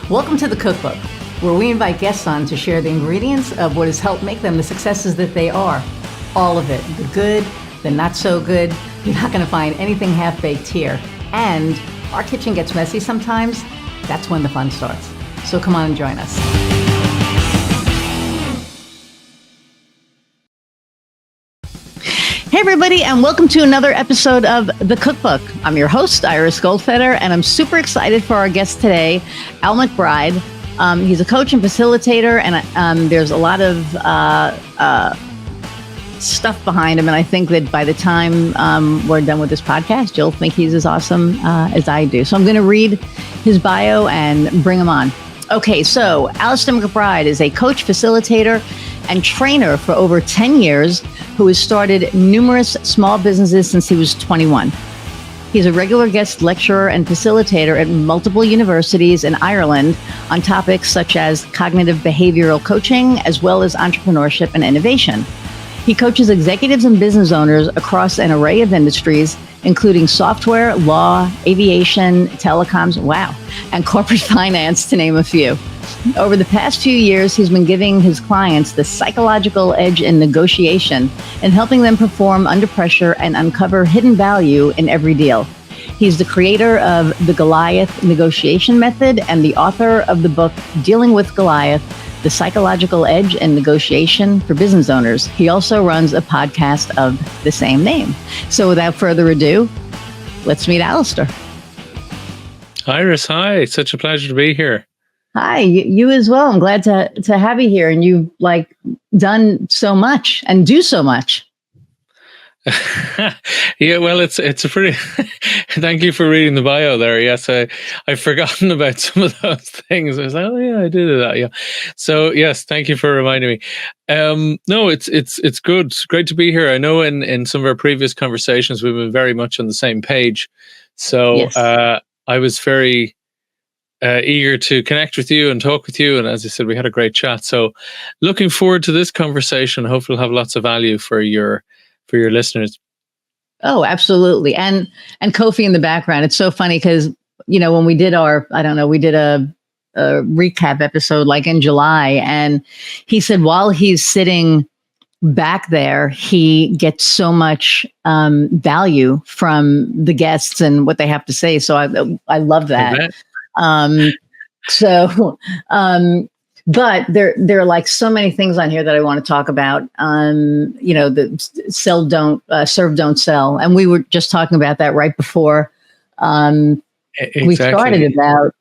Welcome to the Cookbook, where we invite guests on to share the ingredients of what has helped make them the successes that they are. All of it, the good, the not so good. You're not going to find anything half-baked here. And our kitchen gets messy sometimes. That's when the fun starts. So come on and join us. Hey everybody, and welcome to another episode of The Cookbook. I'm your host, Iris Goldfeder, and I'm super excited for our guest today, Al McBride. He's a coach and facilitator, and there's a lot of stuff behind him, and I think that by the time we're done with this podcast, you'll think he's as awesome as I do. So I'm going to read his bio and bring him on. Okay, so Alistair McBride is a coach, facilitator, and trainer for over 10 years who has started numerous small businesses since he was 21. He's a regular guest lecturer and facilitator at multiple universities in Ireland on topics such as cognitive behavioral coaching, as well as entrepreneurship and innovation. He coaches executives and business owners across an array of industries, including software, law, aviation, telecoms, and corporate finance, to name a few. Over the past few years, he's been giving his clients the psychological edge in negotiation and helping them perform under pressure and uncover hidden value in every deal. He's the creator of the Goliath Negotiation Method and the author of the book, Dealing with Goliath, The Psychological Edge in Negotiation for Business Owners. He also runs a podcast of the same name. So without further ado, let's meet Alistair. Iris, hi. It's such a pleasure to be here. Hi, you as well. I'm glad to have you here. And you've done so much and do so much. Yeah, well, it's a pretty. Thank you for reading the bio there. Yes, I've forgotten about some of those things. I was like, oh yeah, I did that. Yeah. So yes, thank you for reminding me. No, it's good. It's great to be here. I know in some of our previous conversations we've been very much on the same page. So yes. I was very eager to connect with you and talk with you. And as I said, we had a great chat. So looking forward to this conversation. Hopefully we'll have lots of value for your listeners. Oh, absolutely. And Kofi in the background. It's so funny because, when we did we did a recap episode in July, and he said while he's sitting back there, he gets so much value from the guests and what they have to say. So I love that. But there are so many things on here that I want to talk about. The sell, don't serve, don't sell. And we were just talking about that right before we started about,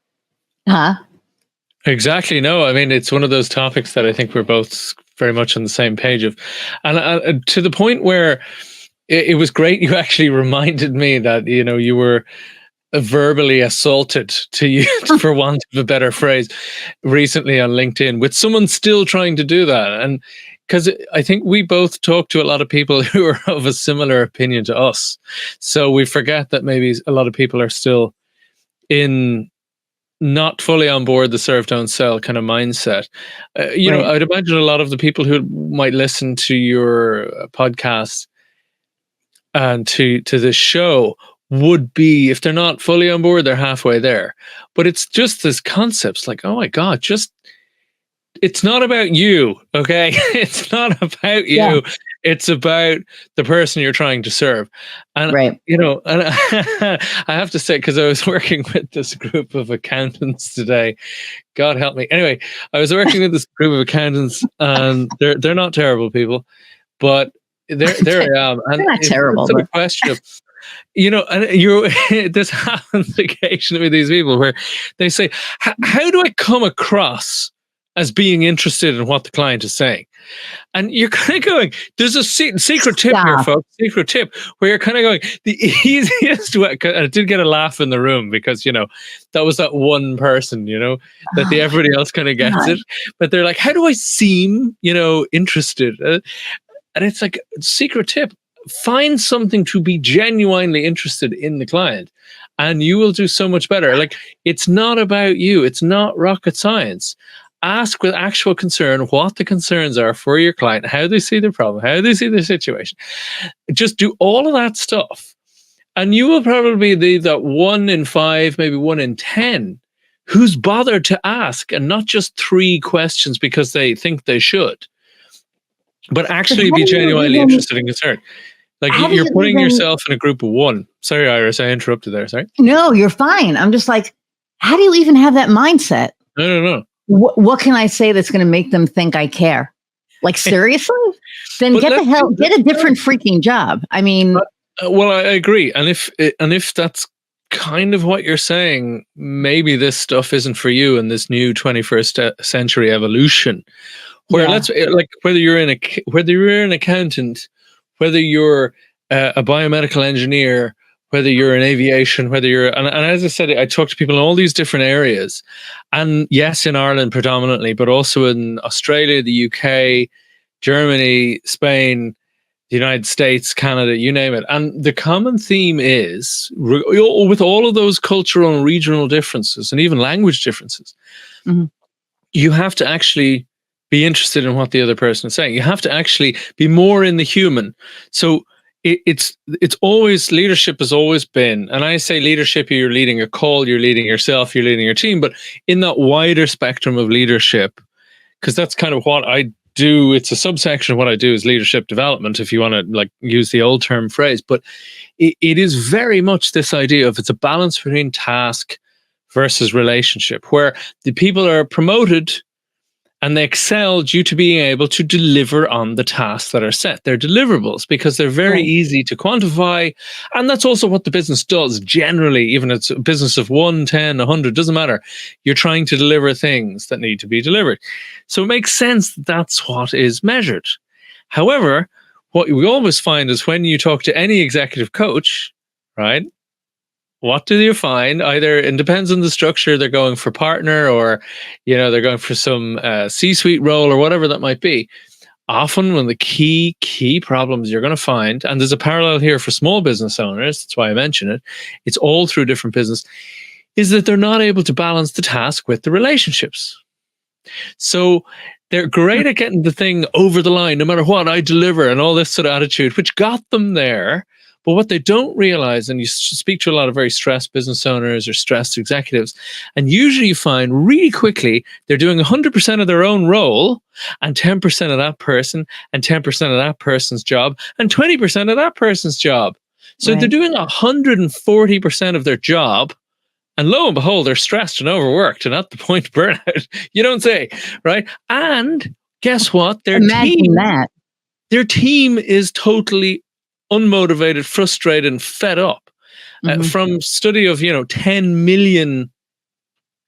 Exactly. No, I mean, it's one of those topics that I think we're both very much on the same page of. And to the point where it was great. You actually reminded me that, you were verbally assaulted, to use for want of a better phrase, recently on LinkedIn with someone still trying to do that. And because I think we both talk to a lot of people who are of a similar opinion to us. So we forget that maybe a lot of people are still in not fully on board the serve, don't sell kind of mindset. Right. I'd imagine a lot of the people who might listen to your podcast and to this show would be, if they're not fully on board, they're halfway there. But it's just this concept, oh my God, it's not about you, okay? It's not about you. Yeah. It's about the person you're trying to serve. And, right. And I have to say, because I was working with this group of accountants today, God help me. Anyway, I was working with this group of accountants, and they're not terrible people, but there I am. And they're not terrible. It's a question of, and this happens occasionally with these people where they say, how do I come across as being interested in what the client is saying? And you're kind of going, there's a secret tip here, folks, secret tip, where you're kind of going, the easiest way, and it did get a laugh in the room because, that was that one person, that everybody else kind of gets it. But they're like, how do I seem, interested? And it's like, secret tip. Find something to be genuinely interested in the client, and you will do so much better. It's not about you. It's not rocket science. Ask with actual concern what the concerns are for your client, how they see their problem, how they see their situation. Just do all of that stuff, and you will probably be that 1 in 5, maybe 1 in 10 who's bothered to ask, and not just 3 questions because they think they should, but actually be genuinely interested and concerned. Like, you're putting yourself in a group of 1. Sorry, Iris, I interrupted there. Sorry. No, you're fine. I'm just like, how do you even have that mindset? No. What can I say that's going to make them think I care? Like, seriously? Then get a different freaking job. I mean, well, I agree. And if that's kind of what you're saying, maybe this stuff isn't for you in this new 21st century evolution, where whether you're an accountant, whether you're a biomedical engineer, whether you're in aviation, whether you're, and as I said, I talk to people in all these different areas, and yes, in Ireland predominantly, but also in Australia, the UK, Germany, Spain, the United States, Canada, you name it. And the common theme is, with all of those cultural and regional differences and even language differences, you have to actually be interested in what the other person is saying. You have to actually be more in the human. So it's always, leadership has always been, and I say leadership, you're leading a call, you're leading yourself, you're leading your team, but in that wider spectrum of leadership, because that's kind of what I do. It's a subsection of what I do is leadership development, if you want to like use the old term phrase, but it is very much this idea of, it's a balance between task versus relationship, where the people are promoted and they excel due to being able to deliver on the tasks that are set. They're deliverables because they're very easy to quantify. And that's also what the business does generally, even if it's a business of 1, 10, 100, doesn't matter. You're trying to deliver things that need to be delivered. So it makes sense that that's what is measured. However, what we always find is when you talk to any executive coach, right? What do you find? Either it depends on the structure, they're going for partner, or they're going for some C-suite role or whatever that might be. Often one of the key problems you're going to find, and there's a parallel here for small business owners, that's why I mention it, it's all through different business, is that they're not able to balance the task with the relationships. So they're great at getting the thing over the line, no matter what, I deliver, and all this sort of attitude, which got them there. But what they don't realize, and you speak to a lot of very stressed business owners or stressed executives, and usually you find really quickly they're doing 100% of their own role, and 10% of that person, and 10% of that person's job, and 20% of that person's job. So they're doing 140% of their job, and lo and behold, they're stressed and overworked and at the point of burnout. You don't say, right? And guess what? Their team is totally unmotivated, frustrated, and fed up. From study of 10 million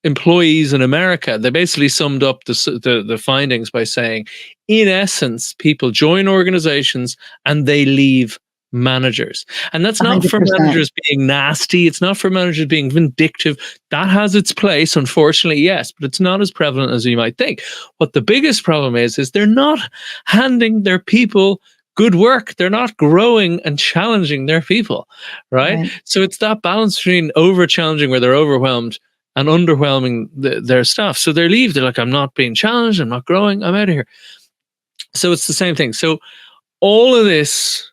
employees in America, they basically summed up the findings by saying, in essence, people join organizations and they leave managers. And that's not 100%. For managers being nasty. It's not for managers being vindictive. That has its place, unfortunately, yes, but it's not as prevalent as you might think. What the biggest problem is they're not handing their people good work. They're not growing and challenging their people, right? So it's that balance between over-challenging where they're overwhelmed and underwhelming their staff. So they leave. They're like, I'm not being challenged. I'm not growing. I'm out of here. So it's the same thing. So all of this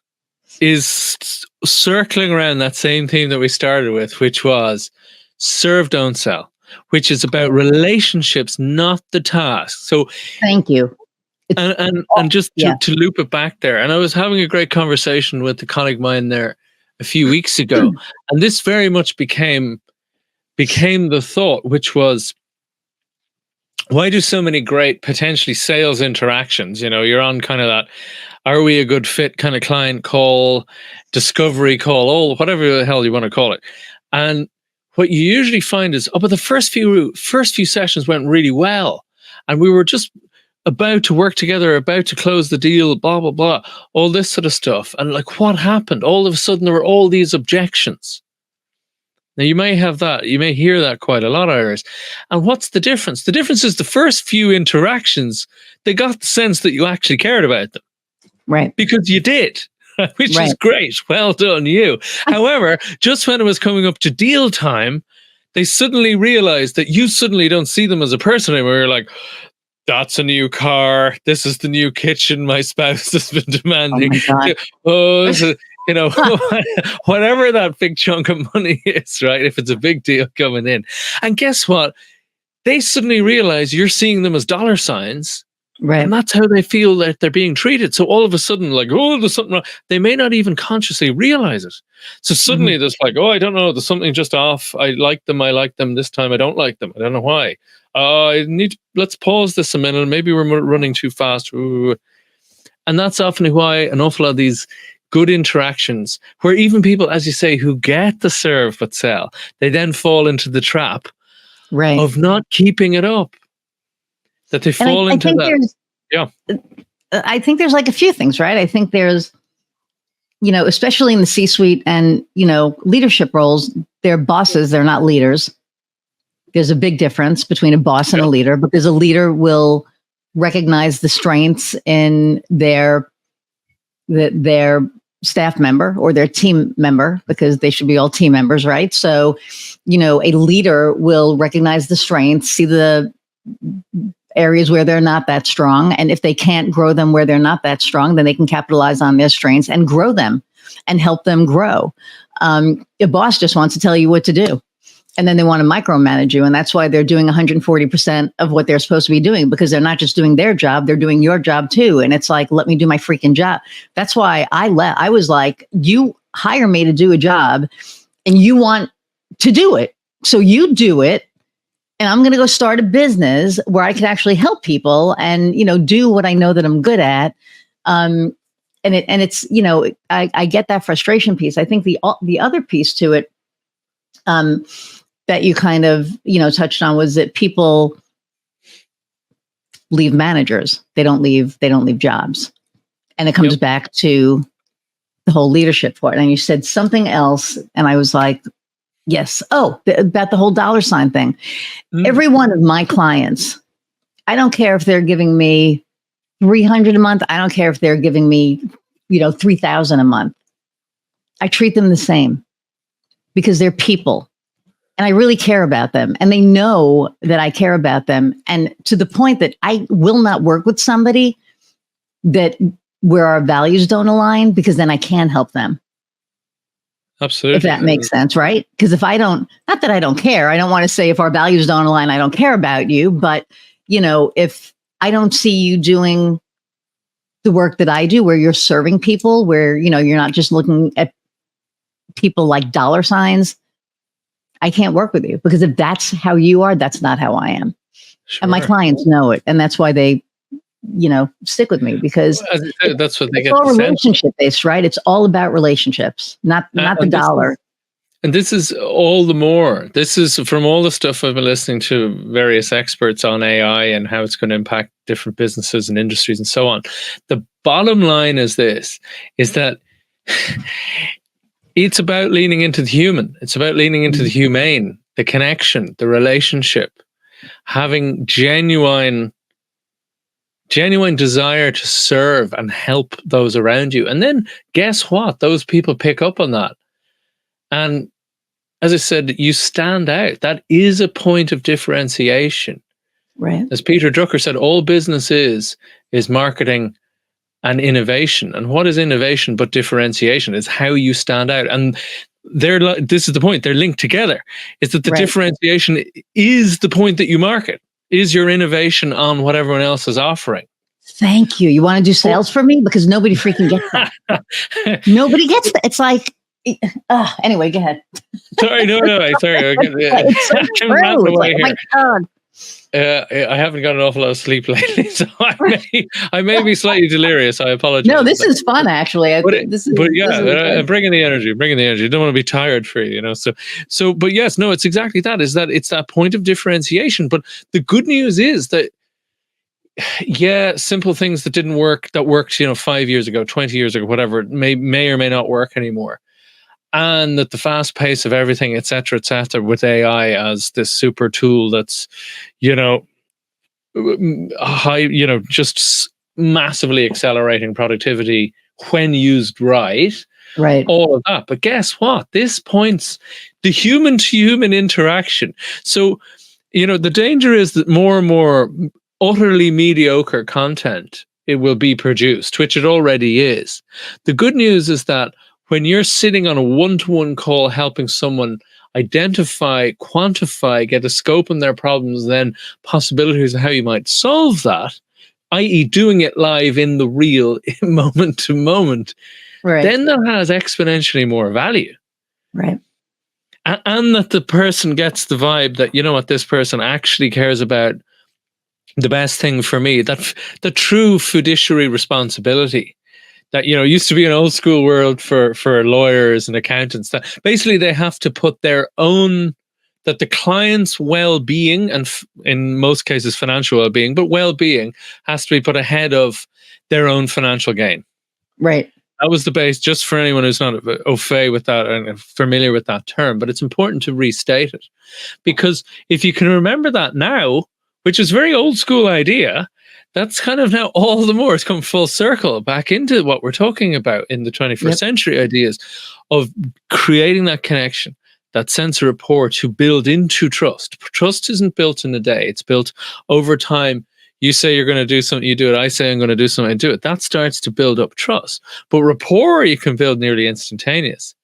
is circling around that same theme that we started with, which was serve, don't sell, which is about relationships, not the task. So thank you. And just to loop it back there, and I was having a great conversation with a colleague of mine there a few weeks ago, and this very much became the thought, which was, why do so many great potentially sales interactions, you're on kind of that, are we a good fit kind of client call, discovery call, whatever the hell you want to call it. And what you usually find is, but the first few sessions went really well, and we were just about to work together, about to close the deal, blah, blah, blah, all this sort of stuff. And like, what happened? All of a sudden, there were all these objections. Now, you may have that. You may hear that quite a lot, Iris. And what's the difference? The difference is the first few interactions, they got the sense that you actually cared about them. Right. Because you did, which is great. Well done, you. However, just when it was coming up to deal time, they suddenly realized that you suddenly don't see them as a person anymore. You're like, that's a new car. This is the new kitchen my spouse has been demanding. Oh, this is, whatever that big chunk of money is, right? If it's a big deal coming in. And guess what? they suddenly realize you're seeing them as dollar signs. Right. And that's how they feel that they're being treated. So all of a sudden, like, oh, there's something wrong. They may not even consciously realize it. So suddenly there's like, oh, I don't know, there's something just off. I like them. This time I don't like them. I don't know why. Let's pause this a minute. Maybe we're running too fast. Ooh. And that's often why an awful lot of these good interactions, where even people, as you say, who get the serve but sell, they then fall into the trap of not keeping it up. That they fall into that. Yeah. I think there's like a few things, right? I think there's, especially in the C-suite and, leadership roles, they're bosses, they're not leaders. There's a big difference between a boss and a leader, because a leader will recognize the strengths in their staff member or their team member, because they should be all team members, right? So, a leader will recognize the strengths, see the areas where they're not that strong. And if they can't grow them where they're not that strong, then they can capitalize on their strengths and grow them and help them grow. A boss just wants to tell you what to do. And then they want to micromanage you. And that's why they're doing 140% of what they're supposed to be doing, because they're not just doing their job, they're doing your job too. And it's like, let me do my freaking job. That's why I was like, you hire me to do a job and you want to do it. So you do it. And I'm going to go start a business where I can actually help people and, do what I know that I'm good at. And it's, I get that frustration piece. I think the other piece to it, that you kind of, touched on, was that people leave managers. They don't leave jobs. And it comes back to the whole leadership part. And you said something else. And I was like, yes. Oh, about the whole dollar sign thing. Every one of my clients, I don't care if they're giving me $300 a month. I don't care if they're giving me, $3,000 a month. I treat them the same, because they're people and I really care about them, and they know that I care about them. And to the point that I will not work with somebody where our values don't align, because then I can't help them. Absolutely. If that makes sense, right? Because if I don't, not that I don't care, I don't want to say if our values don't align, I don't care about you. But, if I don't see you doing the work that I do, where you're serving people, where, you're not just looking at people like dollar signs, I can't work with you, because if that's how you are, that's not how I am. Sure. And my clients know it. And that's why they, stick with me, because that's what they it's get. all relationship based, right? It's all about relationships, not the dollar. And this is all the more. This is from all the stuff I've been listening to various experts on AI and how it's going to impact different businesses and industries and so on. The bottom line is this, is that it's about leaning into the human. It's about leaning into the humane, the connection, the relationship, having genuine desire to serve and help those around you. And then guess what? Those people pick up on that. And as I said, you stand out. That is a point of differentiation. Right. As Peter Drucker said, all business is marketing and innovation. And what is innovation but differentiation? It's how you stand out. And this is the point, they're linked together. It's that the differentiation is the point that you market. Is your innovation on what everyone else is offering. Thank you. You want to do sales for me? Because nobody freaking gets that. Nobody gets that. It's like, anyway, go ahead. Sorry, no, sorry. It's so true. It's like, oh my God. I haven't got an awful lot of sleep lately, so I may be slightly delirious. I apologize. No, this is fun, actually. Bringing the energy. You don't want to be tired for you, So, but yes, no, it's exactly that. It's that point of differentiation. But the good news is that, simple things that didn't work, that worked, 5 years ago, 20 years ago, whatever, may or may not work anymore. And that the fast pace of everything, et cetera, with AI as this super tool that's, high, just massively accelerating productivity when used right. Right. All of that. But guess what? This points the human to human interaction. So, the danger is that more and more utterly mediocre content it will be produced, which it already is. The good news is that when you're sitting on a one-to-one call helping someone identify, quantify, get a scope on their problems, then possibilities of how you might solve that, i.e. doing it live in the real, moment to moment, then that has exponentially more value. Right. And that the person gets the vibe that, you know what, this person actually cares about the best thing for me, that the true fiduciary responsibility that, you know, used to be an old school world for lawyers and accountants, that basically they have to put their own, that the client's well-being, and in most cases financial well-being, but well-being has to be put ahead of their own financial gain. Right. That was the base, just for anyone who's not au fait with that and familiar with that term. But it's important to restate it, because if you can remember that now, which is a very old school idea, that's kind of now all the more, it's come full circle back into what we're talking about in the 21st century ideas of creating that connection, that sense of rapport to build into trust. Trust isn't built in a day. It's built over time. You say you're going to do something, you do it. I say I'm going to do something, I do it. That starts to build up trust. But rapport you can build nearly instantaneous.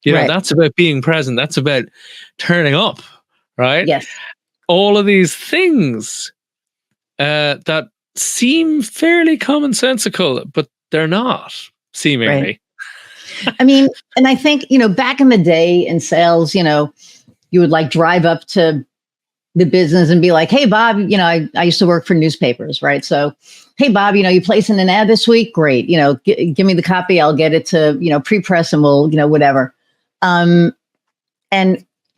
You know, that's about being present. That's about turning up, right? Yes. All of these things that seem fairly commonsensical, but they're not, seemingly. Right. I mean, and I think, you know, back in the day in sales, you know, you would like drive up to the business and be like, hey, Bob, you know, I used to work for newspapers, right? So, hey, Bob, you know, you placing an ad this week? Great. You know, give me the copy. I'll get it to, you know, pre-press and we'll, you know, whatever. And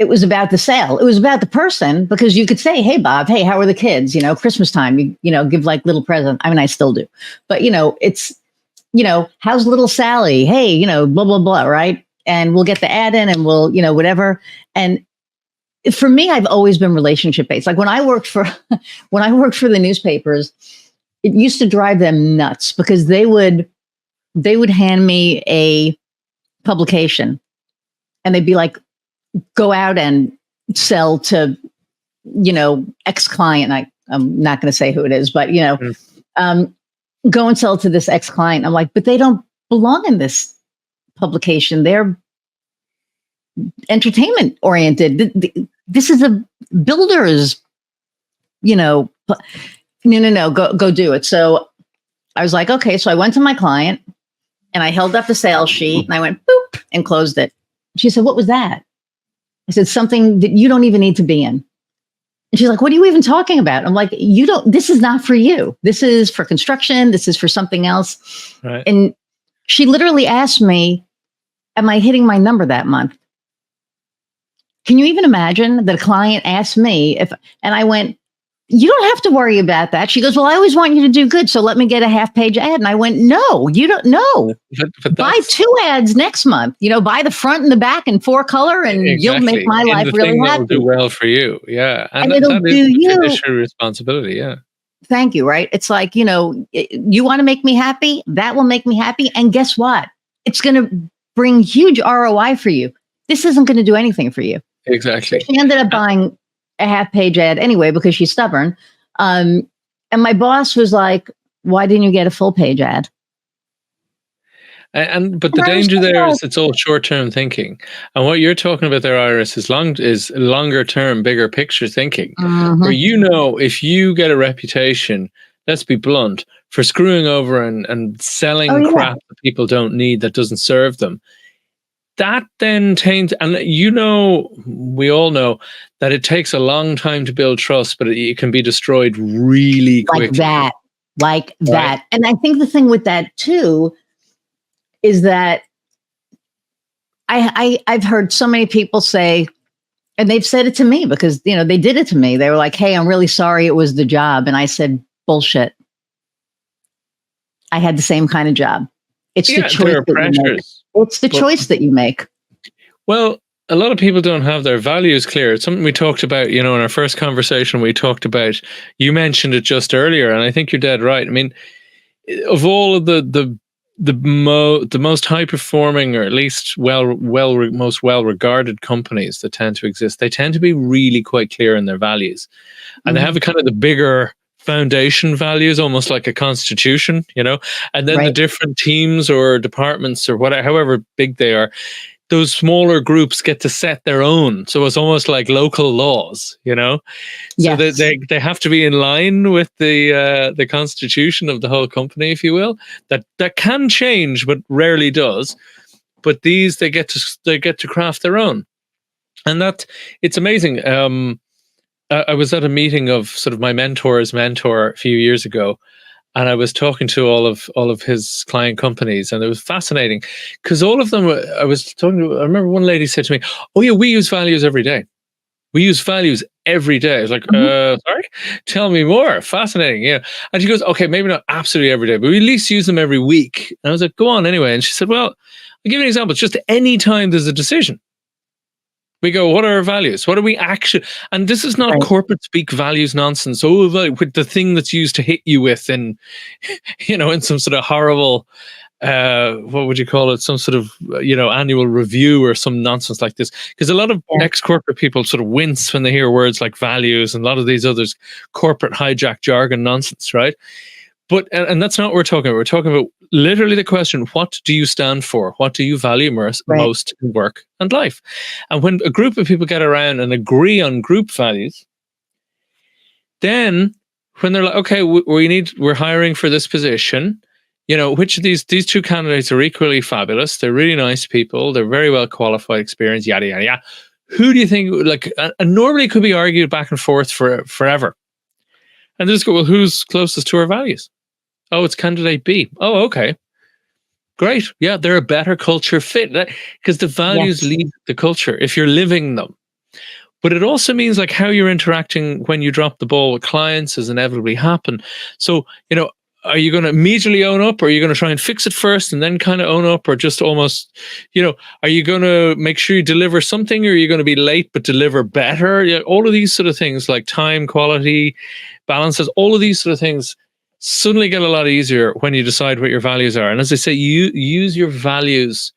it was about the sale. It was about the person, because you could say, hey, Bob, hey, how are the kids? You know, Christmas time, you know, give like little present. I mean, I still do. But, you know, it's, you know, how's little Sally? Hey, you know, blah, blah, blah, right? And we'll get the ad in and we'll, you know, whatever. And for me, I've always been relationship based. Like when I worked for the newspapers, it used to drive them nuts, because they would hand me a publication and they'd be like, go out and sell to, you know, X client. I'm not going to say who it is, but, you know, go and sell to this X client. I'm like, but they don't belong in this publication. They're entertainment oriented. This is a builder's, you know, no, go do it. So I was like, okay. So I went to my client and I held up the sales sheet and I went boop and closed it. She said, what was that? I said, something that you don't even need to be in. And she's like, what are you even talking about? I'm like, this is not for you. This is for construction. This is for something else. Right. And she literally asked me, am I hitting my number that month? Can you even imagine that a client asked me and I went, you don't have to worry about that. She goes, well, I always want you to do good. So let me get a half-page ad. And I went, no, you don't know. But buy 2 ads next month, you know, buy the front and the back in 4 color and you'll make my life really happy. That'll do well for you. Yeah. And it'll do you. Fiduciary responsibility. Yeah. Thank you. Right. It's like, you know, you want to make me happy. That will make me happy. And guess what? It's going to bring huge ROI for you. This isn't going to do anything for you. Exactly. She ended up buying a half-page ad anyway, because she's stubborn. And my boss was like, why didn't you get a full-page ad? But the danger there is it's all short-term thinking. And what you're talking about there, Iris, is longer-term, bigger picture thinking. Where, you know, if you get a reputation, let's be blunt, for screwing over and selling crap that people don't need, that doesn't serve them, that then taints, and you know, we all know that it takes a long time to build trust, but it can be destroyed really quickly. Like that. And I think the thing with that too is that I've heard so many people say, and they've said it to me because, you know, they did it to me. They were like, hey, I'm really sorry it was the job. And I said, bullshit. I had the same kind of job. It's the choice that you make. It's the choice that you make. Well, a lot of people don't have their values clear. It's something we talked about, you know, in our first conversation. We talked about, you mentioned it just earlier, and I think you're dead right. I mean, of all of the most high performing, or at least most well regarded companies that tend to exist, they tend to be really quite clear in their values, and they have a kind of the bigger foundation values, almost like a constitution, you know, and then the Right. different teams or departments or whatever, however big they are, those smaller groups get to set their own. So it's almost like local laws, you know. So that Yes. they have to be in line with the constitution of the whole company, if you will. That can change, but rarely does. But these they get to craft their own, and that it's amazing. I was at a meeting of sort of my mentor's mentor a few years ago, and I was talking to all of his client companies, and it was fascinating because all of them. I was talking to. I remember one lady said to me, "Oh yeah, we use values every day. We use values every day." I was like, sorry, tell me more. Fascinating, yeah." And she goes, "Okay, maybe not absolutely every day, but we at least use them every week." And I was like, "Go on anyway." And she said, "Well, I'll give you an example. It's just any time there's a decision." We go, what are our values? What are we actually? And this is not Right. corporate speak values nonsense. Oh, with the thing that's used to hit you with in, you know, in some sort of horrible, what would you call it? Some sort of, you know, annual review or some nonsense like this. Because a lot of Yeah. ex-corporate people sort of wince when they hear words like values and a lot of these others corporate hijack jargon nonsense, right? But and that's not what we're talking about. We're talking about literally the question: what do you stand for? What do you value Right. most in work and life? And when a group of people get around and agree on group values, then when they're like, okay, we're hiring for this position. You know, which of these two candidates are equally fabulous? They're really nice people. They're very well qualified, experienced. Yada yada yada. Who do you think? Like, and normally it could be argued back and forth for forever. And they just go, well, who's closest to our values? Oh, it's candidate B. Oh, okay. Great. Yeah, they're a better culture fit because the values Yes. lead the culture if you're living them. But it also means like how you're interacting when you drop the ball with clients is inevitably happen. So, you know, are you going to immediately own up, or are you going to try and fix it first and then kind of own up, or just almost, you know, are you going to make sure you deliver something, or are you going to be late but deliver better? Yeah, all of these sort of things like time, quality, balances, all of these sort of things suddenly get a lot easier when you decide what your values are. And as I say, you use your values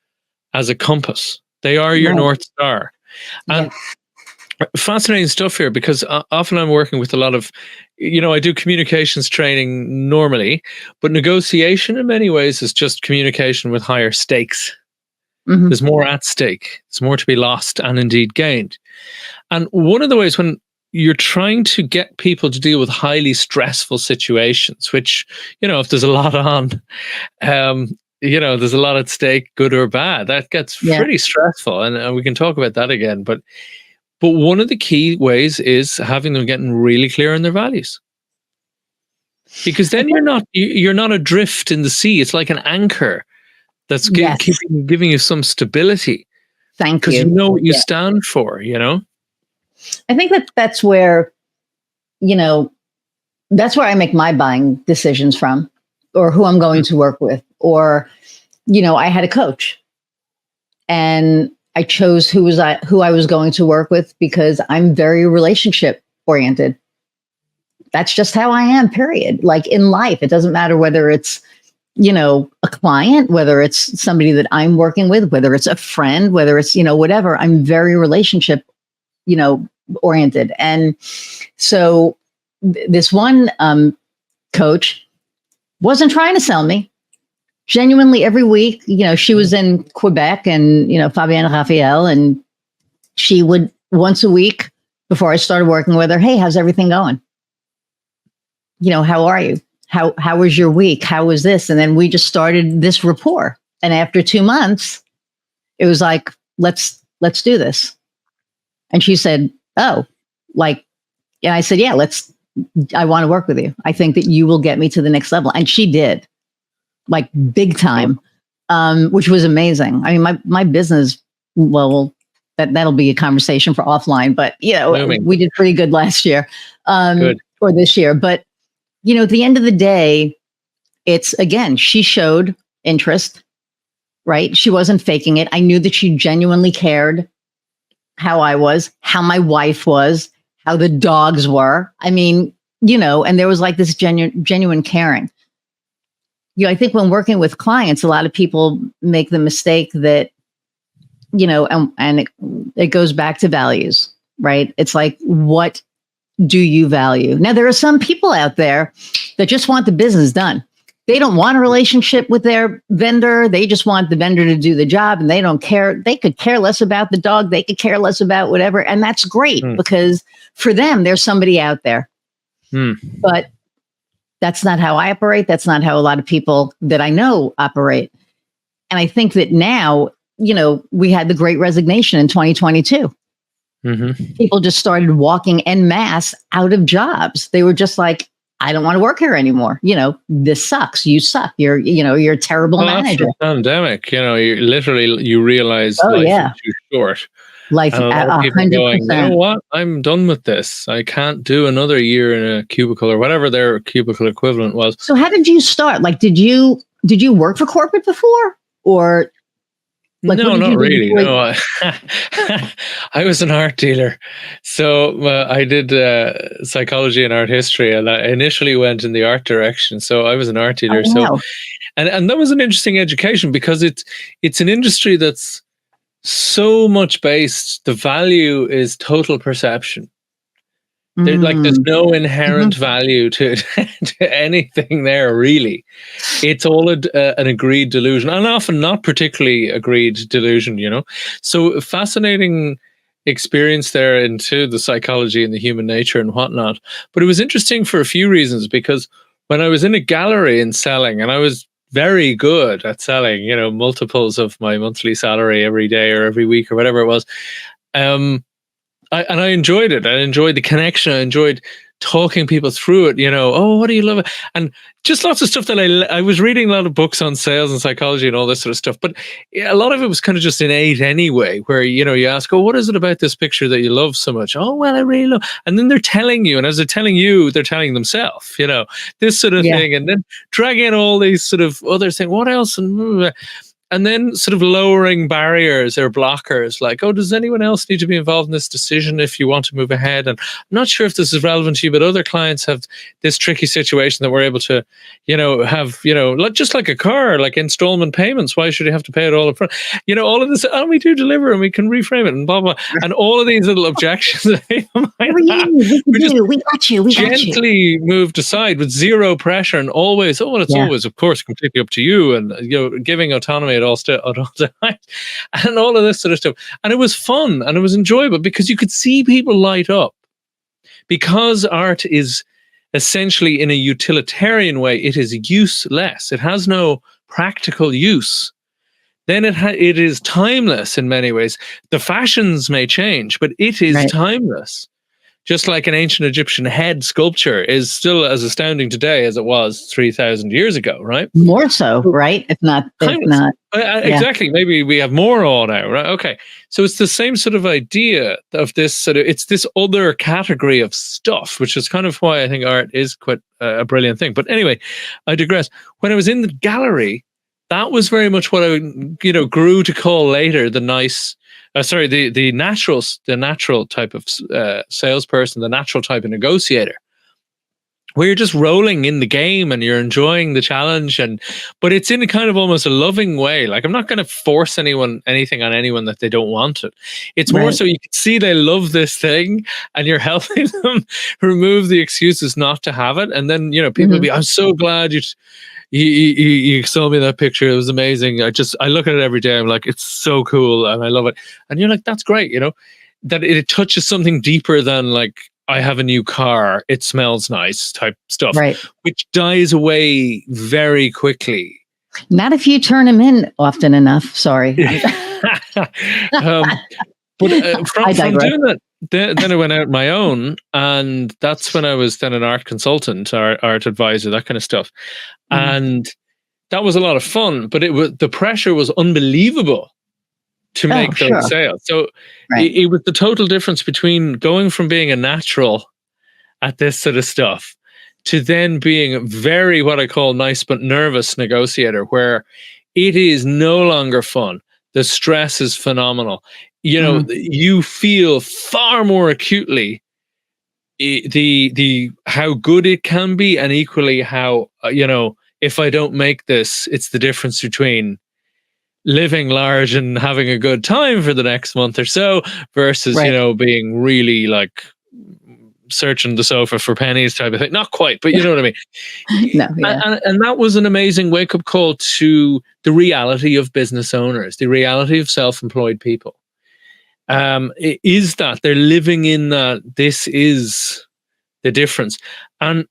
as a compass. They are your Right. North Star. And Yes. fascinating stuff here, because often I'm working with a lot of, you know, I do communications training normally, but negotiation in many ways is just communication with higher stakes. Mhm. There's more at stake. There's more to be lost and indeed gained. And one of the ways when you're trying to get people to deal with highly stressful situations, which, you know, if there's a lot on, you know, there's a lot at stake, good or bad, that gets Yeah. pretty stressful. And we can talk about that again. But one of the key ways is having them getting really clear on their values. Because I then think you're not adrift in the sea. It's like an anchor that's yes. giving you some stability Thank because you you. know what you Yeah. stand for, you know? I think that's where, you know, that's where I make my buying decisions from, or who I'm going to work with, or, you know, I had a coach and I chose who I was going to work with because I'm very relationship oriented. That's just how I am, period. Like in life, it doesn't matter whether it's, you know, a client, whether it's somebody that I'm working with, whether it's a friend, whether it's, you know, whatever. I'm very relationship, you know, oriented. And so this one coach wasn't trying to sell me. Genuinely, every week, you know, she was in Quebec and, you know, Fabienne Raphael, and she would once a week before I started working with her, hey, how's everything going? You know, how are you? How was your week? How was this? And then we just started this rapport. And after 2 months, it was like, let's do this. And she said, oh, like, and I said, yeah, I want to work with you. I think that you will get me to the next level. And she did, like big time, which was amazing. I mean, my business, well, that'll be a conversation for offline, but you know, Blooming. we did pretty good last year, Good. or this year. But, you know, at the end of the day, it's again, she showed interest, right? She wasn't faking it. I knew that she genuinely cared how I was, how my wife was, how the dogs were. I mean, you know, and there was like this genuine caring. You know, I think when working with clients, a lot of people make the mistake that, you know, and it goes back to values, right? It's like, what do you value? Now, there are some people out there that just want the business done. They don't want a relationship with their vendor. They just want the vendor to do the job, and they don't care. They could care less about the dog. They could care less about whatever. And that's great because for them, there's somebody out there. But that's not how I operate. That's not how a lot of people that I know operate. And I think that now, we had the Great Resignation in 2022. People just started walking en masse out of jobs. They were just like, I don't want to work here anymore. This sucks. You suck. You're a terrible manager. After the pandemic, you realize life is too short. Life, and a lot of people 100%. Going, you know what? I'm done with this. I can't do another year in a cubicle or whatever their cubicle equivalent was. So how did you start? Like, did you work for corporate before, or? Like, no, not really. No, I was an art dealer. So I did psychology and art history, and I initially went in the art direction. So I was an art dealer. Oh, wow. So, and that was an interesting education because it's an industry that's so much based. The value is total perception. There's no inherent value to anything there, really. It's all an agreed delusion, and often not particularly agreed delusion, So fascinating experience there into the psychology and the human nature and whatnot. But it was interesting for a few reasons, because when I was in a gallery and selling, and I was very good at selling, multiples of my monthly salary every day or every week or whatever it was, I enjoyed it. I enjoyed the connection. I enjoyed talking people through it. Oh, what do you love? And just lots of stuff that I was reading a lot of books on sales and psychology and all this sort of stuff. But a lot of it was kind of just innate anyway, where, you ask, oh, what is it about this picture that you love so much? Oh, well, I really love. And then they're telling you, and as they're telling you, they're telling themselves, this sort of thing. And then drag in all these sort of other things. What else? And then sort of lowering barriers or blockers, like, oh, does anyone else need to be involved in this decision if you want to move ahead? And I'm not sure if this is relevant to you, but other clients have this tricky situation that we're able to, have, just like a car, like installment payments. Why should you have to pay it all up front? All of this, and we do deliver and we can reframe it and blah, blah. And all of these little objections that people might have, we got you. Gently moved aside with zero pressure and always, it's always, of course, completely up to you, and, giving autonomy at all times, and all of this sort of stuff. And it was fun and it was enjoyable because you could see people light up. Because art is essentially, in a utilitarian way, it is useless. It has no practical use. Then it is timeless in many ways. The fashions may change, but it is timeless. Just like an ancient Egyptian head sculpture is still as astounding today as it was 3,000 years ago, right? More so, right? If not. Exactly. Maybe we have more awe now, right? Okay. So it's the same sort of idea of this it's this other category of stuff, which is kind of why I think art is quite a brilliant thing. But anyway, I digress. When I was in the gallery, that was very much what I, grew to call later the the natural type of salesperson, the natural type of negotiator, where you're just rolling in the game and you're enjoying the challenge, but it's in a kind of almost a loving way. Like, I'm not going to force anything on anyone that they don't want it. It's more so you can see they love this thing and you're helping them remove the excuses not to have it. And then, people will be, I'm so glad you sold me that picture. It was amazing. I look at it every day. I'm like, it's so cool and I love it. And you're like, that's great. That it touches something deeper than like, I have a new car, it smells nice type stuff, which dies away very quickly. Not if you turn them in often enough. Sorry. But from doing that, then I went out my own, and that's when I was then an art consultant, art advisor, that kind of stuff. And that was a lot of fun, but the pressure was unbelievable to make those sales. So it was the total difference between going from being a natural at this sort of stuff to then being a very, what I call, nice but nervous negotiator, where it is no longer fun. The stress is phenomenal. You feel far more acutely the how good it can be, and equally how, if I don't make this, it's the difference between living large and having a good time for the next month or so versus, being really like searching the sofa for pennies type of thing. Not quite, but you know what I mean. No, yeah. And that was an amazing wake up call to the reality of business owners, the reality of self-employed people. Is that they're living in that this is the difference. And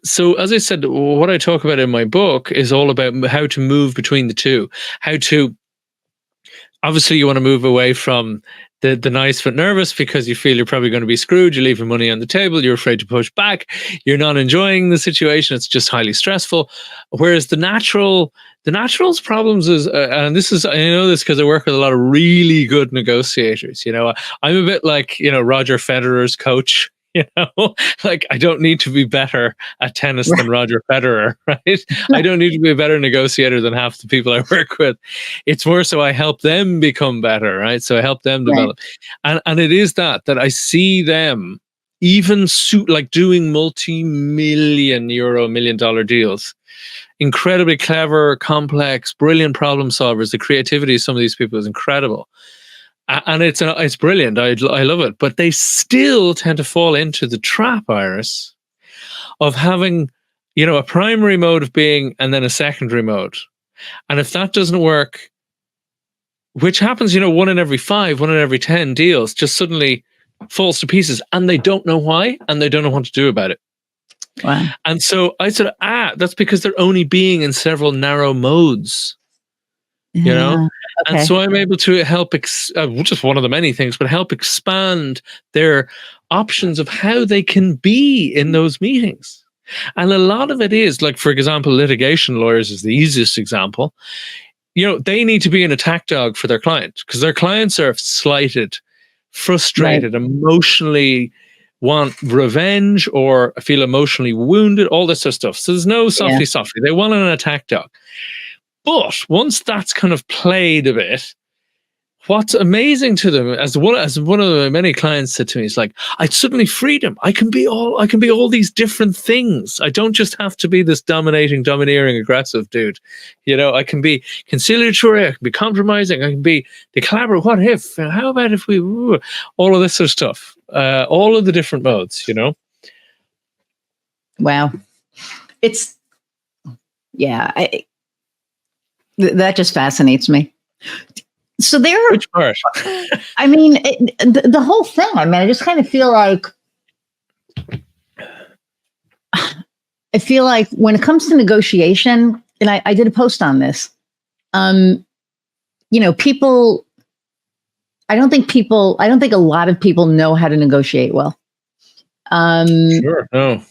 so, as I said, what I talk about in my book is all about how to move between the two, how to, obviously you want to move away from the nice but nervous because you feel you're probably going to be screwed. You leave your money on the table. You're afraid to push back. You're not enjoying the situation. It's just highly stressful. Whereas the natural's problems is, and this is, I know this because I work with a lot of really good negotiators. You know, I'm a bit like, you know, Roger Federer's coach. You know, like I don't need to be better at tennis than Roger Federer, right? I don't need to be a better negotiator than half the people I work with. It's more so I help them become better, right? So I help them develop. And it is that I see them even like doing multi-million euro, $1 million deals. Incredibly clever, complex, brilliant problem solvers. The creativity of some of these people is incredible. And it's brilliant. I love it. But they still tend to fall into the trap, Iris, of having, you know, a primary mode of being and then a secondary mode. And if that doesn't work, which happens, you know, 1 in every 5, 1 in every 10 deals just suddenly falls to pieces, and they don't know why, and they don't know what to do about it. Wow. And so I said, that's because they're only being in several narrow modes. You know, and so I'm able to help, just one of the many things, but help expand their options of how they can be in those meetings. And a lot of it is, like, for example, litigation lawyers is the easiest example. You know, they need to be an attack dog for their client because their clients are slighted, frustrated, emotionally want revenge or feel emotionally wounded, all this sort of stuff. So there's no softly. They want an attack dog. But once that's kind of played a bit, what's amazing to them, as one of the many clients said to me, is like, I suddenly freedom. I can be all these different things. I don't just have to be this domineering, aggressive dude. You know, I can be conciliatory. I can be compromising. I can be the collaborative. What if? How about if we? All of this sort of stuff. All of the different modes. You know. Wow, it's that just fascinates me. So which part? I mean, the whole thing. I mean, I just kind of feel like when it comes to negotiation, and I did a post on this. You know, people. I don't think a lot of people know how to negotiate well. Sure. No.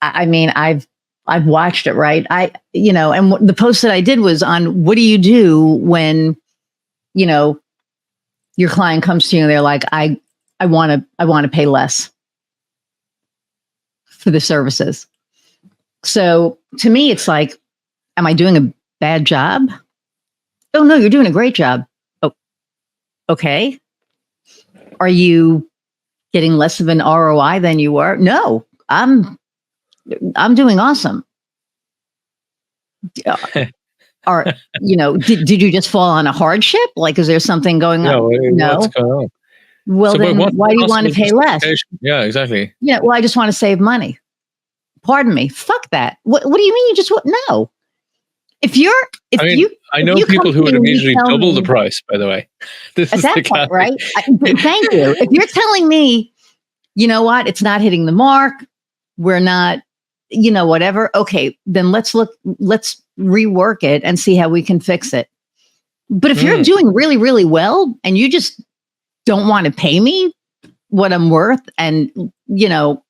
I mean, I've watched it, right? And the post that I did was on what do you do when, you know, your client comes to you and they're like, I want to pay less for the services. So to me, it's like, am I doing a bad job? Oh no, you're doing a great job. Oh, okay. Are you getting less of an ROI than you were? No, I'm doing awesome. Or, you know, did you just fall on a hardship? Like, is there something going on? No. What's going on? Well, so then why do you want to pay less? Yeah, exactly. Yeah. Well, I just want to save money. Pardon me. Fuck that. What do you mean? You just want? No. I know people who would immediately double the price, by the way. This is that point, right? Thank you. If you're telling me, you know what, it's not hitting the mark, we're not, you know, whatever. Okay, then let's rework it and see how we can fix it. But if you're doing really, really well and you just don't want to pay me what I'm worth, and, you know,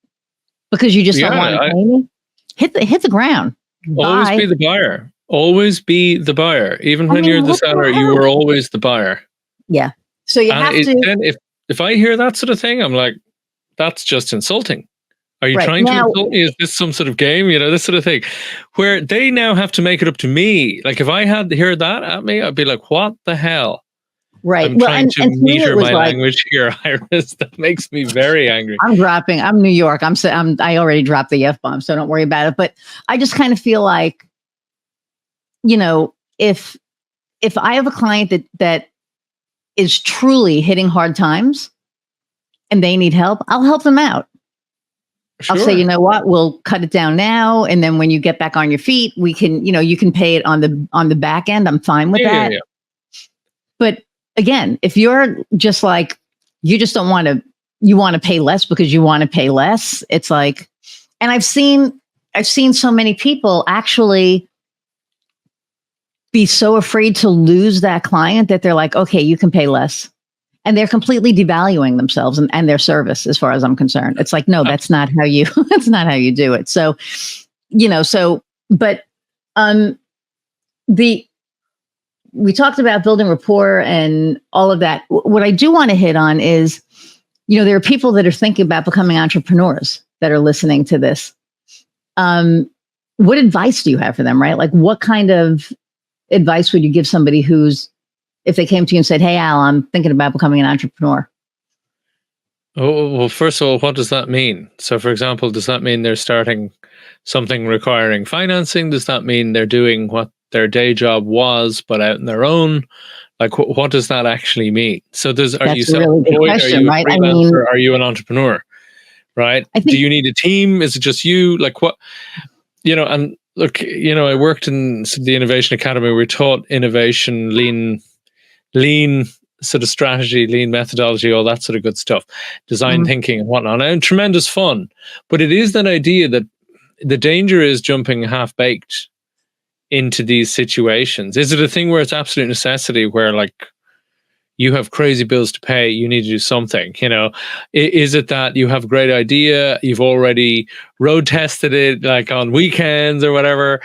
because you just don't want to pay me, hit the ground. Always be the buyer. Always be the buyer. Even when you're the seller, you were always the buyer. Yeah. So you have to. Then if I hear that sort of thing, I'm like, that's just insulting. Are you trying to insult me? Is this some sort of game? You know, this sort of thing, where they now have to make it up to me. Like if I had to hear that at me, I'd be like, what the hell? Right. I'm trying to meter my language here, Iris. That makes me very angry. I'm New York. I already dropped the F-bomb, so don't worry about it. But I just kind of feel like, you know, if I have a client that is truly hitting hard times and they need help, I'll help them out. I'll say, Sure. you know what, we'll cut it down now. And then when you get back on your feet, we can, you can pay it on the back end. I'm fine with Yeah, yeah, that. yeah. But again, if you're just like, you just don't want to, you want to pay less because you want to pay less, it's like, and I've seen so many people actually be so afraid to lose that client that they're like, okay, you can pay less. And they're completely devaluing themselves and their service, as far as I'm concerned. It's like, no, that's not how you, that's not how you do it. So, but the, we talked about building rapport and all of that. What I do want to hit on is, there are people that are thinking about becoming entrepreneurs that are listening to this. What advice do you have for them, right? Like, what kind of advice would you give somebody who's, if they came to you and said, hey, Al, I'm thinking about becoming an entrepreneur? Oh, well, first of all, what does that mean? So, for example, does that mean they're starting something requiring financing? Does that mean they're doing what their day job was, but out on their own? Like, what does that actually mean? So, are you That's a really good self-employed? Are question, you a right? I mean, freelancer? Are you an entrepreneur? Right? I Do think, you need a team? Is it just you? Like, what, and look, I worked in the Innovation Academy. We taught innovation, lean sort of strategy, lean methodology, all that sort of good stuff, design thinking and whatnot, and tremendous fun. But it is that idea that the danger is jumping half baked into these situations. Is it a thing where it's absolute necessity, where like you have crazy bills to pay, you need to do something, Is it that you have a great idea, you've already road tested it like on weekends or whatever,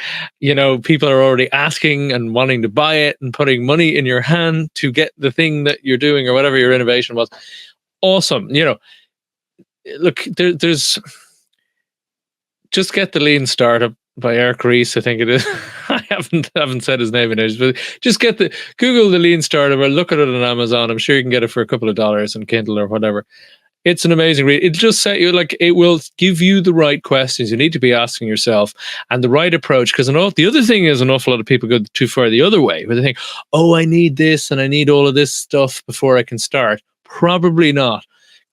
people are already asking and wanting to buy it and putting money in your hand to get the thing that you're doing or whatever your innovation was. Awesome. Look, there's just get the Lean Startup by Eric Ries, I think it is. I haven't said his name in ages, but just Google the Lean Startup or look at it on Amazon. I'm sure you can get it for a couple of dollars on Kindle or whatever. It's an amazing read. It just set you, like, it will give you the right questions you need to be asking yourself and the right approach. Because the other thing is, an awful lot of people go too far the other way, where they think, oh, I need this and I need all of this stuff before I can start. Probably not.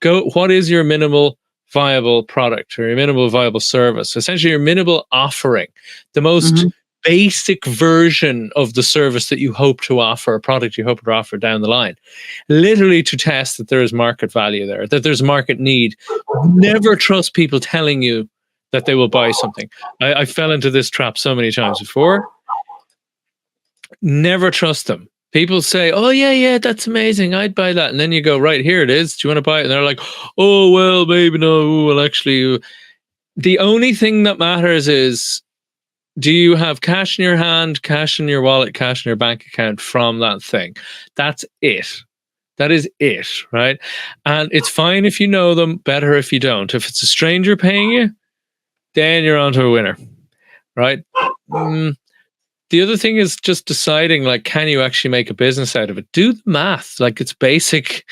What is your minimal viable product or your minimal viable service? Essentially, your minimal offering, the most basic version of the service that you hope to offer, a product you hope to offer down the line, literally to test that there is market value there, that there's market need. Never trust people telling you that they will buy something. I fell into this trap so many times before. Never trust them. People say, oh, yeah, that's amazing, I'd buy that. And then you go, right, here it is. Do you want to buy it? And they're like, oh, well, maybe no. Well, actually, the only thing that matters is, do you have cash in your hand, cash in your wallet, cash in your bank account from that thing? That's it. That is it, right? And it's fine if you know them, better if you don't. If it's a stranger paying you, then you're onto a winner, right? The other thing is just deciding, like, can you actually make a business out of it? Do the math. Like, it's basic,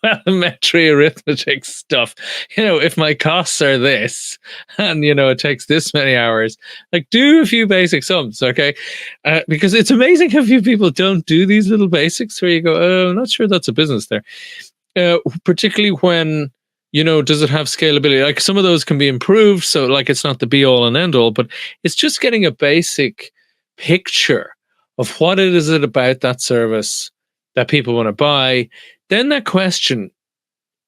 elementary arithmetic stuff. If my costs are this and, it takes this many hours, like, do a few basic sums, okay? Because it's amazing how few people don't do these little basics where you go, oh, I'm not sure that's a business there. Particularly when, does it have scalability? Like, some of those can be improved. So, like, it's not the be all and end all, but it's just getting a basic picture of what it is about that service that people want to buy. Then that question,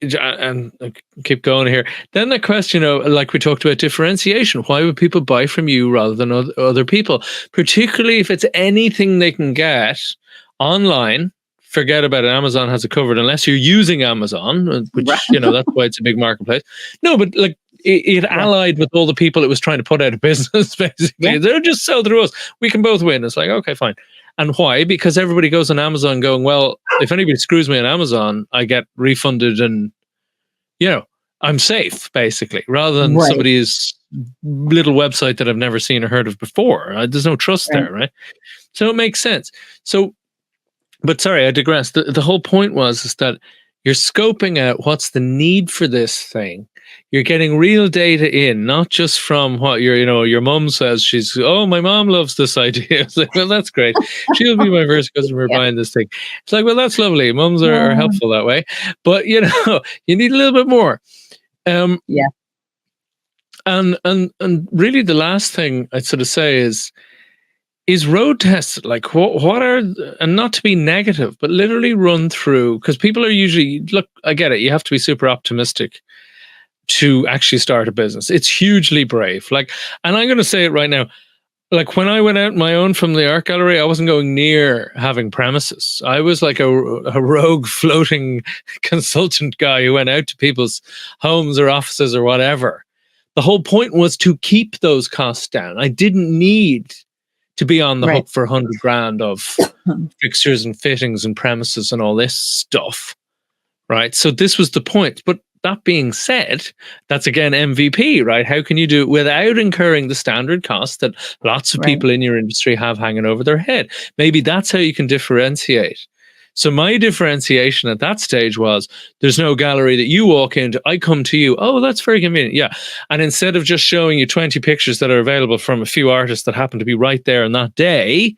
and I keep going here, then that question, like we talked about differentiation, why would people buy from you rather than other people? Particularly if it's anything they can get online. Forget about it. Amazon has it covered, unless you're using Amazon, which, that's why it's a big marketplace. No, but like, it allied with all the people it was trying to put out of business, basically. Yeah. They'll just sell through us. We can both win. It's like, okay, fine. And why? Because everybody goes on Amazon going, well, if anybody screws me on Amazon, I get refunded and, I'm safe, basically, rather than somebody's little website that I've never seen or heard of before. There's no trust there, right? So it makes sense. So, but sorry, I digress. The whole point is that you're scoping out what's the need for this thing. You're getting real data in, not just from what your mom says. My mom loves this idea. It's like, well, that's great. She'll be my first customer buying this thing. It's like, well, that's lovely. Moms are helpful that way. But, you need a little bit more. And really the last thing I'd sort of say is road tests, like what are, and not to be negative, but literally run through, because people are usually, look, I get it, you have to be super optimistic to actually start a business. It's hugely brave. Like, and I'm going to say it right now, like when I went out my own from the art gallery, I wasn't going near having premises. I was like a rogue floating consultant guy who went out to people's homes or offices or whatever. The whole point was to keep those costs down. I didn't need to be on the hook for 100 grand of fixtures and fittings and premises and all this stuff. Right. So this was the point. But that being said, that's again MVP, right? How can you do it without incurring the standard costs that lots of people in your industry have hanging over their head? Maybe that's how you can differentiate. So my differentiation at that stage was, there's no gallery that you walk into, I come to you, oh, that's very convenient. Yeah. And instead of just showing you 20 pictures that are available from a few artists that happen to be right there on that day,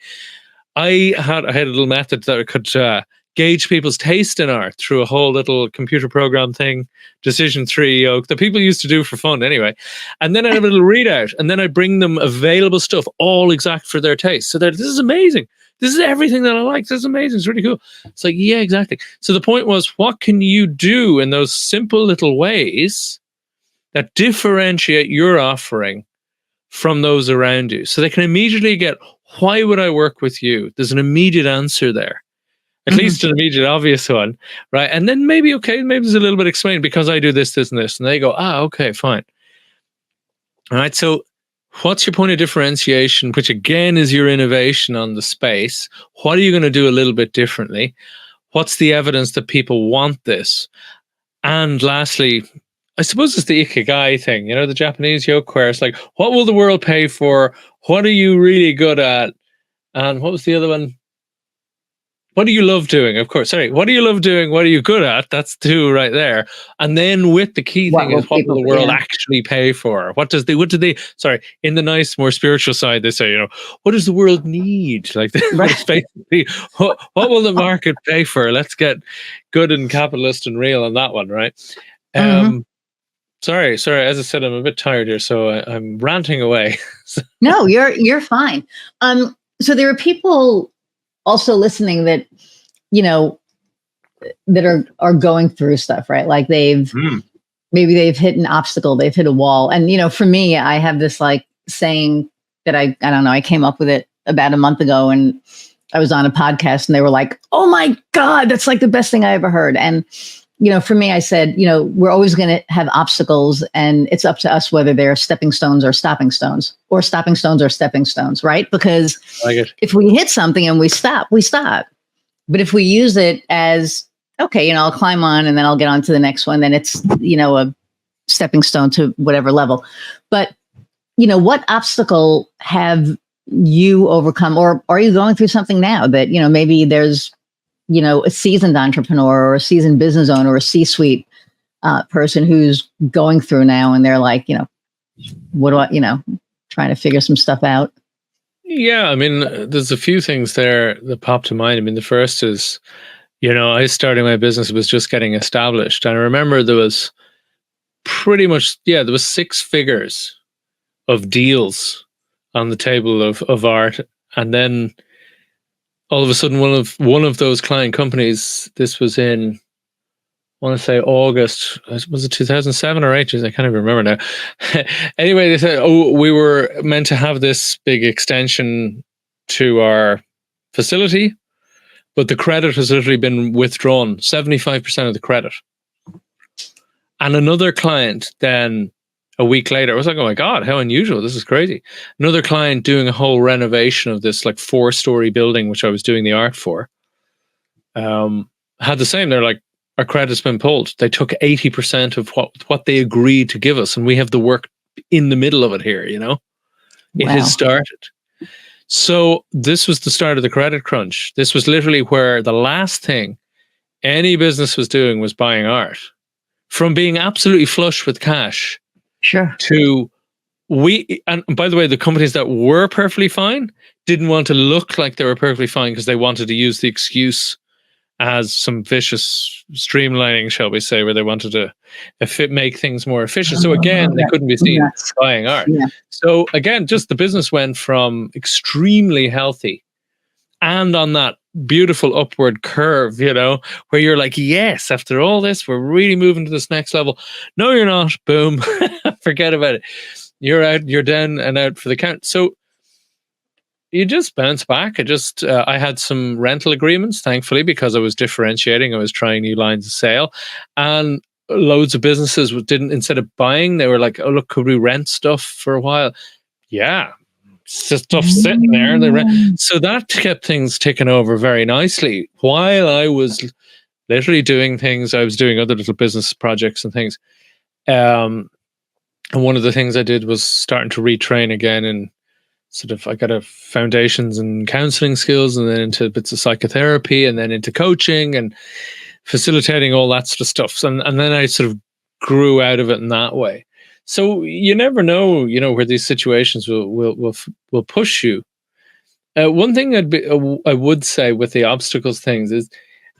I had a little method that I could gauge people's taste in art through a whole little computer program thing, Decision Tree, that people used to do for fun anyway. And then I have a little readout, and then I bring them available stuff, all exact for their taste. So this is amazing. This is everything that I like. This is amazing. It's really cool. It's like, yeah, exactly. So the point was, what can you do in those simple little ways that differentiate your offering from those around you? So they can immediately get, why would I work with you? There's an immediate answer there. At least an immediate obvious one, right? And then maybe there's a little bit explained, because I do this, this, and this. And they go, okay, fine. All right, so what's your point of differentiation, which again is your innovation on the space? What are you going to do a little bit differently? What's the evidence that people want this? And lastly, I suppose it's the ikigai thing, the Japanese yoke, where it's like, what will the world pay for? What are you really good at? And what was the other one? What do you love doing? Of course. Sorry. What do you love doing? What are you good at? That's two right there. And then with the key thing is, what will the world actually pay for? What do they, sorry, in the nice, more spiritual side, they say, what does the world need? Like, basically, what will the market pay for? Let's get good and capitalist and real on that one, right? Sorry. As I said, I'm a bit tired here, so I'm ranting away. No, you're fine. So there are people also listening that, that are going through stuff, right? Like maybe they've hit an obstacle, they've hit a wall. And, for me, I have this like saying that I don't know, I came up with it about a month ago, and I was on a podcast and they were like, oh my God, that's like the best thing I ever heard. And, for me, I said, we're always going to have obstacles, and it's up to us whether they're stepping stones or stopping stones, or stopping stones or stepping stones, right? Because if we hit something and we stop, we stop. But if we use it as, okay, I'll climb on and then I'll get on to the next one, then it's, a stepping stone to whatever level. But, what obstacle have you overcome, or are you going through something now that, maybe there's, a seasoned entrepreneur or a seasoned business owner or a C-suite person who's going through now, and they're like, what do I, trying to figure some stuff out? Yeah, I mean, there's a few things there that pop to mind. I mean, the first is, I started my business, was just getting established. And I remember there was pretty much, there was 6 figures of deals on the table of art. And then all of a sudden, one of those client companies, this was in, I want to say August, was it 2007 or 8? I can't even remember now. Anyway, they said, we were meant to have this big extension to our facility, but the credit has literally been withdrawn, 75% of the credit. And another client then, a week later, I was like, oh my God, how unusual. This is crazy. Another client doing a whole renovation of this like 4-story building, which I was doing the art for, had the same. They're like, our credit's been pulled. They took 80% of what they agreed to give us. And we have the work in the middle of it here, It has started. So this was the start of the credit crunch. This was literally where the last thing any business was doing was buying art. From being absolutely flush with cash, to and by the way, the companies that were perfectly fine didn't want to look like they were perfectly fine, because they wanted to use the excuse as some vicious streamlining, shall we say, where they wanted to make things more efficient. So again, they couldn't be seen buying art. Yeah. So again, just the business went from extremely healthy and on that beautiful upward curve, where you're like, yes, after all this, we're really moving to this next level. No, you're not. Boom. Forget about it. You're out, you're down and out for the count. So you just bounce back. I had some rental agreements, thankfully, because I was differentiating. I was trying new lines of sale, and loads of businesses didn't, instead of buying, they were like, oh, look, could we rent stuff for a while? Yeah. Stuff sitting there. So that kept things ticking over very nicely. While I was literally doing things, I was doing other little business projects and things. And one of the things I did was starting to retrain again, and I got a foundations and counseling skills, and then into bits of psychotherapy, and then into coaching and facilitating all that sort of stuff. And then I sort of grew out of it in that way. So you never know, where these situations will push you. One thing I would say with the obstacles things is,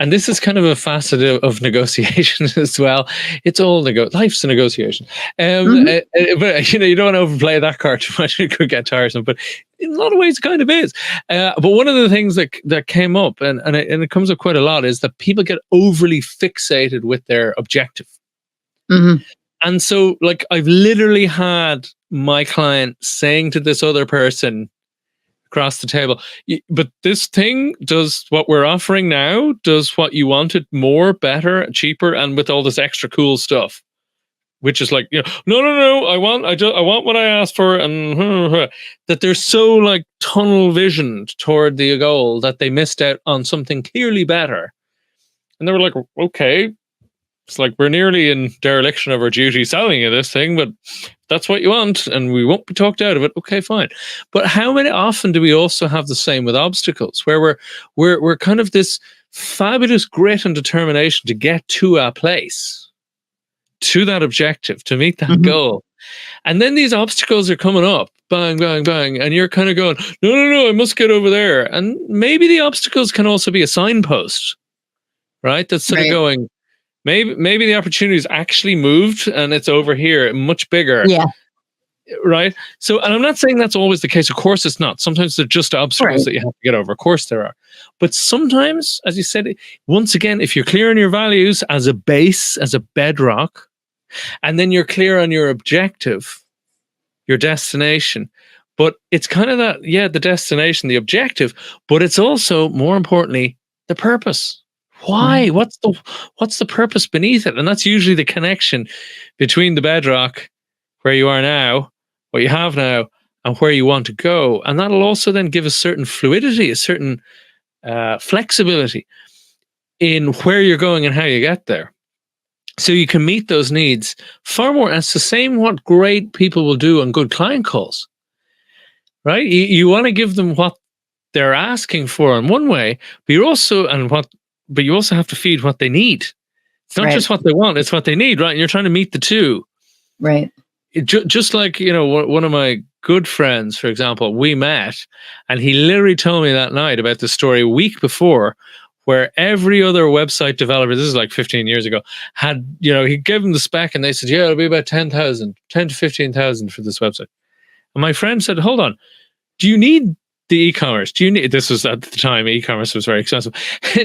and this is kind of a facet of negotiation as well. It's all life's a negotiation. But you don't want to overplay that card too much. It could get tiresome, but in a lot of ways, it kind of is. But one of the things that came up, and it comes up quite a lot, is that people get overly fixated with their objective. Mm-hmm. And so, I've literally had my client saying to this other person across the table, but this thing does what we're offering now, does what you wanted more, better, cheaper, and with all this extra cool stuff, which is like, no, I want what I asked for, and that they're so tunnel visioned toward the goal that they missed out on something clearly better. And they were like, okay, it's like we're nearly in dereliction of our duty selling you this thing, but that's what you want, and we won't be talked out of it. Okay, fine. But how often do we also have the same with obstacles, where we're kind of this fabulous grit and determination to get to a place, to that objective, to meet that goal, and then these obstacles are coming up, bang, bang, bang, and you're kind of going, no, I must get over there. And maybe the obstacles can also be a signpost, right? That's sort of going, Maybe the opportunity is actually moved and it's over here, much bigger. Yeah. Right. So, and I'm not saying that's always the case. Of course it's not. Sometimes they're just obstacles that you have to get over. Of course there are. But sometimes, as you said, once again, if you're clear on your values as a base, as a bedrock, and then you're clear on your objective, your destination, but it's kind of that, the destination, the objective, but it's also, more importantly, the purpose. Why? What's the purpose beneath it? And that's usually the connection between the bedrock, where you are now, what you have now, and where you want to go. And that'll also then give a certain fluidity, a certain flexibility in where you're going and how you get there. So you can meet those needs far more. And it's the same what great people will do on good client calls, right? You want to give them what they're asking for in one way, but you also have to feed what they need. It's not just what they want, it's what they need, right? And you're trying to meet the two. Right. Just like, one of my good friends, for example, we met, and he literally told me that night about the story a week before, where every other website developer, this is like 15 years ago, had, he gave them the spec and they said, it'll be about 10,000 to 15,000 for this website. And my friend said, hold on, do you need the e-commerce? This was at the time, e-commerce was very expensive.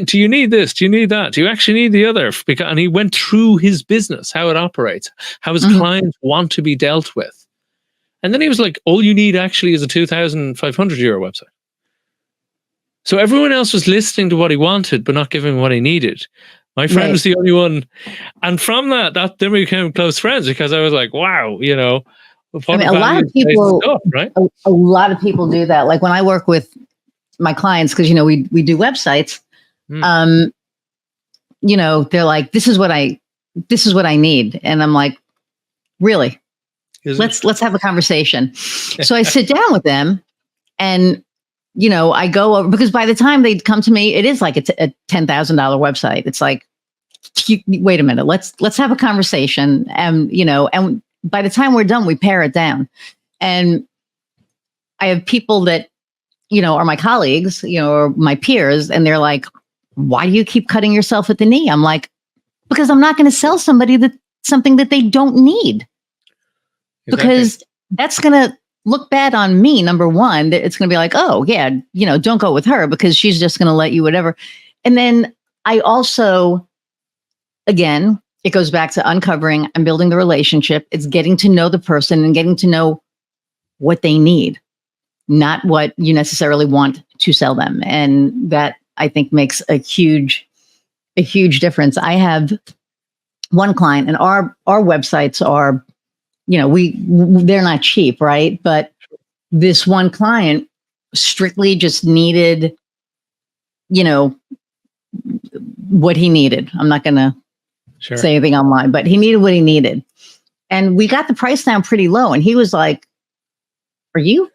Do you need this? Do you need that? Do you actually need the other? And he went through his business, how it operates, how his clients want to be dealt with. And then he was like, all you need actually is a €2,500 website. So everyone else was listening to what he wanted, but not giving what he needed. My friend was the only one. And from that then we became close friends, because I was like, wow, a lot of people, right? A lot of people do that. Like when I work with my clients, because we do websites. They're like, this is what I need, and I'm like, really? Let's have a conversation. So I sit down with them, and I go over, because by the time they come to me, it is like a $10,000 website. It's like, wait a minute, let's have a conversation, and and by the time we're done, we pare it down. And I have people that, are my colleagues, or my peers, and they're like, why do you keep cutting yourself at the knee? I'm like, because I'm not going to sell somebody something that they don't need. Exactly. Because that's going to look bad on me. Number one, it's going to be like, oh yeah, don't go with her because she's just going to let you whatever. And then I also, again, it goes back to uncovering and building the relationship. It's getting to know the person and getting to know what they need, not what you necessarily want to sell them. And that, I think, makes a huge difference. I have one client, and our websites are, they're not cheap, right? But this one client strictly just needed, what he needed. I'm not going to say anything online, but he needed what he needed. And we got the price down pretty low. And he was like, are you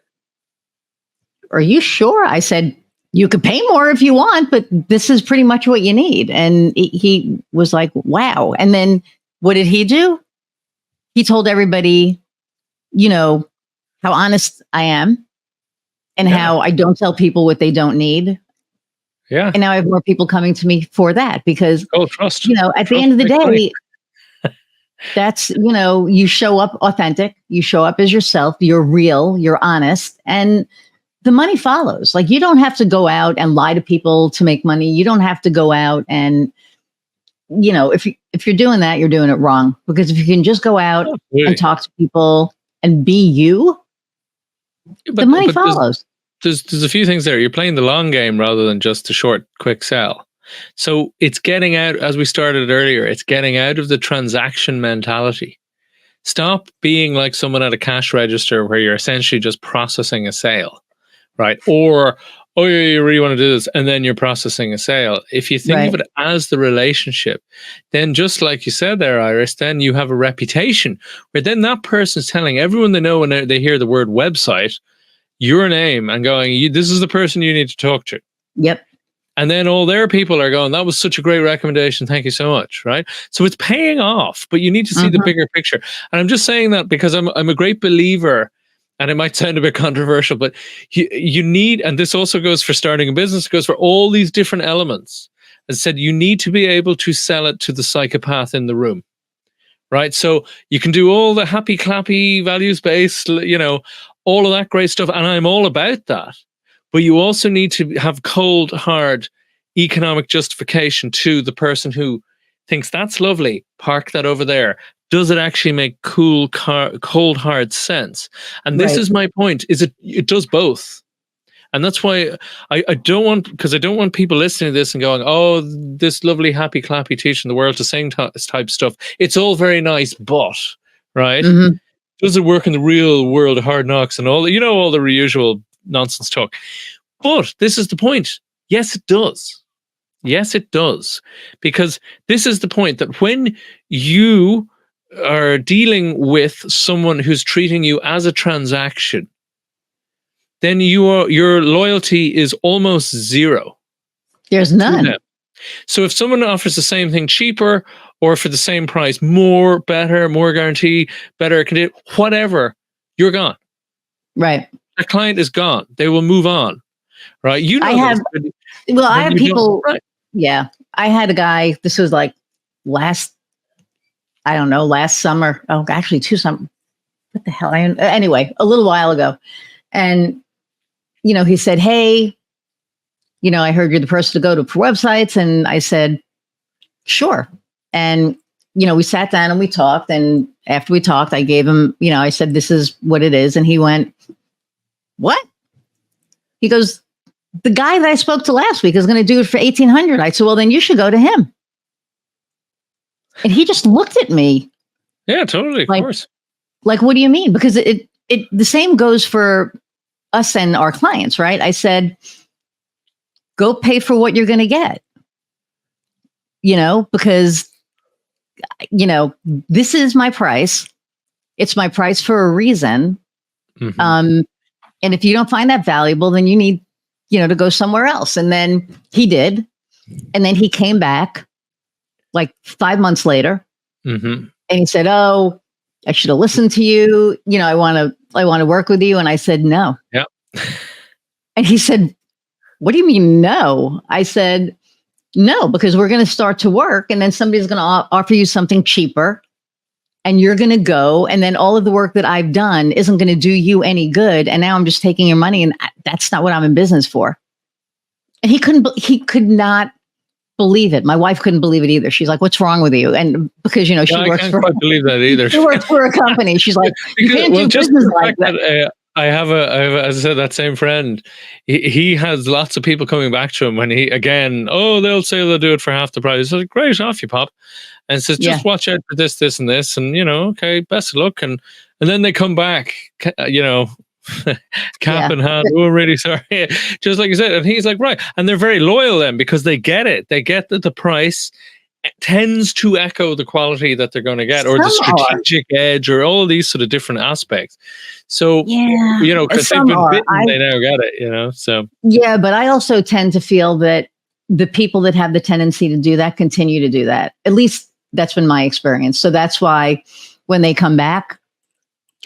sure? I said, you could pay more if you want, but this is pretty much what you need. And he was like, wow. And then what did he do? He told everybody, how honest I am and how I don't tell people what they don't need. Yeah. And now I have more people coming to me for that because, trust. At the end of the day, that's, you show up authentic, you show up as yourself, you're real, you're honest, and the money follows. Like, you don't have to go out and lie to people to make money. You don't have to go out and, if you're doing that, you're doing it wrong. Because if you can just go out and talk to people and be you, the money follows. There's a few things there. You're playing the long game rather than just a short, quick sell. So it's getting out, as we started earlier, it's getting out of the transaction mentality. Stop being like someone at a cash register where you're essentially just processing a sale, right? Or, oh, yeah, you really want to do this, and then you're processing a sale. If you think of it as the relationship, then just like you said there, Iris, then you have a reputation where then that person's telling everyone they know when they hear the word website, your name, and going, this is the person you need to talk to. Yep. And then all their people are going, that was such a great recommendation. Thank you so much. Right. So it's paying off, but you need to see the bigger picture. And I'm just saying that because I'm a great believer, and it might sound a bit controversial, but you need, and this also goes for starting a business, it goes for all these different elements. As I said, you need to be able to sell it to the psychopath in the room. Right. So you can do all the happy, clappy, values-based, all of that great stuff. And I'm all about that. But you also need to have cold, hard economic justification to the person who thinks that's lovely. Park that over there. Does it actually make cold, hard sense? And this is my point, is it does both. And that's why I don't want people listening to this and going, oh, this lovely, happy, clappy teaching the world to sing type stuff. It's all very nice, but, right? Mm-hmm. Does it work in the real world, hard knocks and all the usual nonsense talk? But this is the point. Yes, it does. Yes, it does. Because this is the point, that when you are dealing with someone who's treating you as a transaction, then your loyalty is almost zero. There's none. So if someone offers the same thing cheaper or for the same price, more, better, more guarantee, better, whatever, you're gone. Right. The client is gone. They will move on. Right. I have people. Right. Yeah. I had a guy, this was like last summer. Oh, actually 2 summers. What the hell? Anyway, a little while ago. And, he said, hey, I heard you're the person to go to for websites. And I said, sure. And, we sat down and we talked. And after we talked, I gave him, I said, this is what it is. And he went, what? He goes, the guy that I spoke to last week is going to do it for $1,800. I said, well, then you should go to him. And he just looked at me. Yeah, totally. Of course. Like, what do you mean? Because it the same goes for us and our clients, right? I said, go pay for what you're going to get, because, this is my price. It's my price for a reason. Mm-hmm. And if you don't find that valuable, then you need, to go somewhere else. And then he did. And then he came back like 5 months later. Mm-hmm. And he said, oh, I should have listened to you. I want to work with you. And I said, no. Yeah. And he said, what do you mean, no? I said, No, because we're going to start to work and then somebody's going to offer you something cheaper and you're going to go. And then all of the work that I've done isn't going to do you any good. And now I'm just taking your money. And that's not what I'm in business for. And he could not believe it. My wife couldn't believe it either. She's like, "What's wrong with you?" And because, you know, she works for, quite believe that either. She works for a company. She's like, "You can't do business like that." I have, as I said, that same friend. He has lots of people coming back to him when they'll say they'll do it for half the price. He's like, great, off you pop. And says, just watch out for this, this, and this. And, okay, best of luck. And then they come back, cap in hand. Oh, I'm really sorry. Just like you said. And he's like, right. And they're very loyal then because they get it. They get that the price tends to echo the quality that they're going to get, or the strategic edge, or all of these sort of different aspects. So, because they've been bitten, they now get it, so. Yeah, but I also tend to feel that the people that have the tendency to do that continue to do that. At least that's been my experience. So that's why when they come back,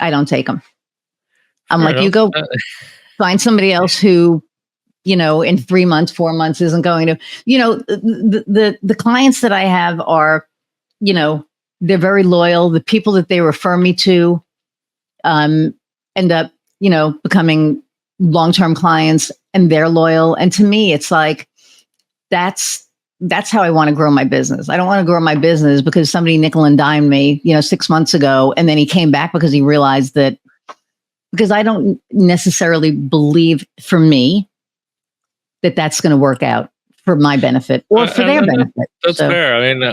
I don't take them. I'm like, you go find somebody else who, in 3 months, 4 months isn't going to, the clients that I have are, they're very loyal. The people that they refer me to end up, becoming long-term clients, and they're loyal. And to me, it's like, that's how I want to grow my business. I don't want to grow my business because somebody nickel and dimed me, 6 months ago. And then he came back because he realized that, because I don't necessarily believe for me that that's going to work out for my benefit or for their benefit. That's fair. I mean,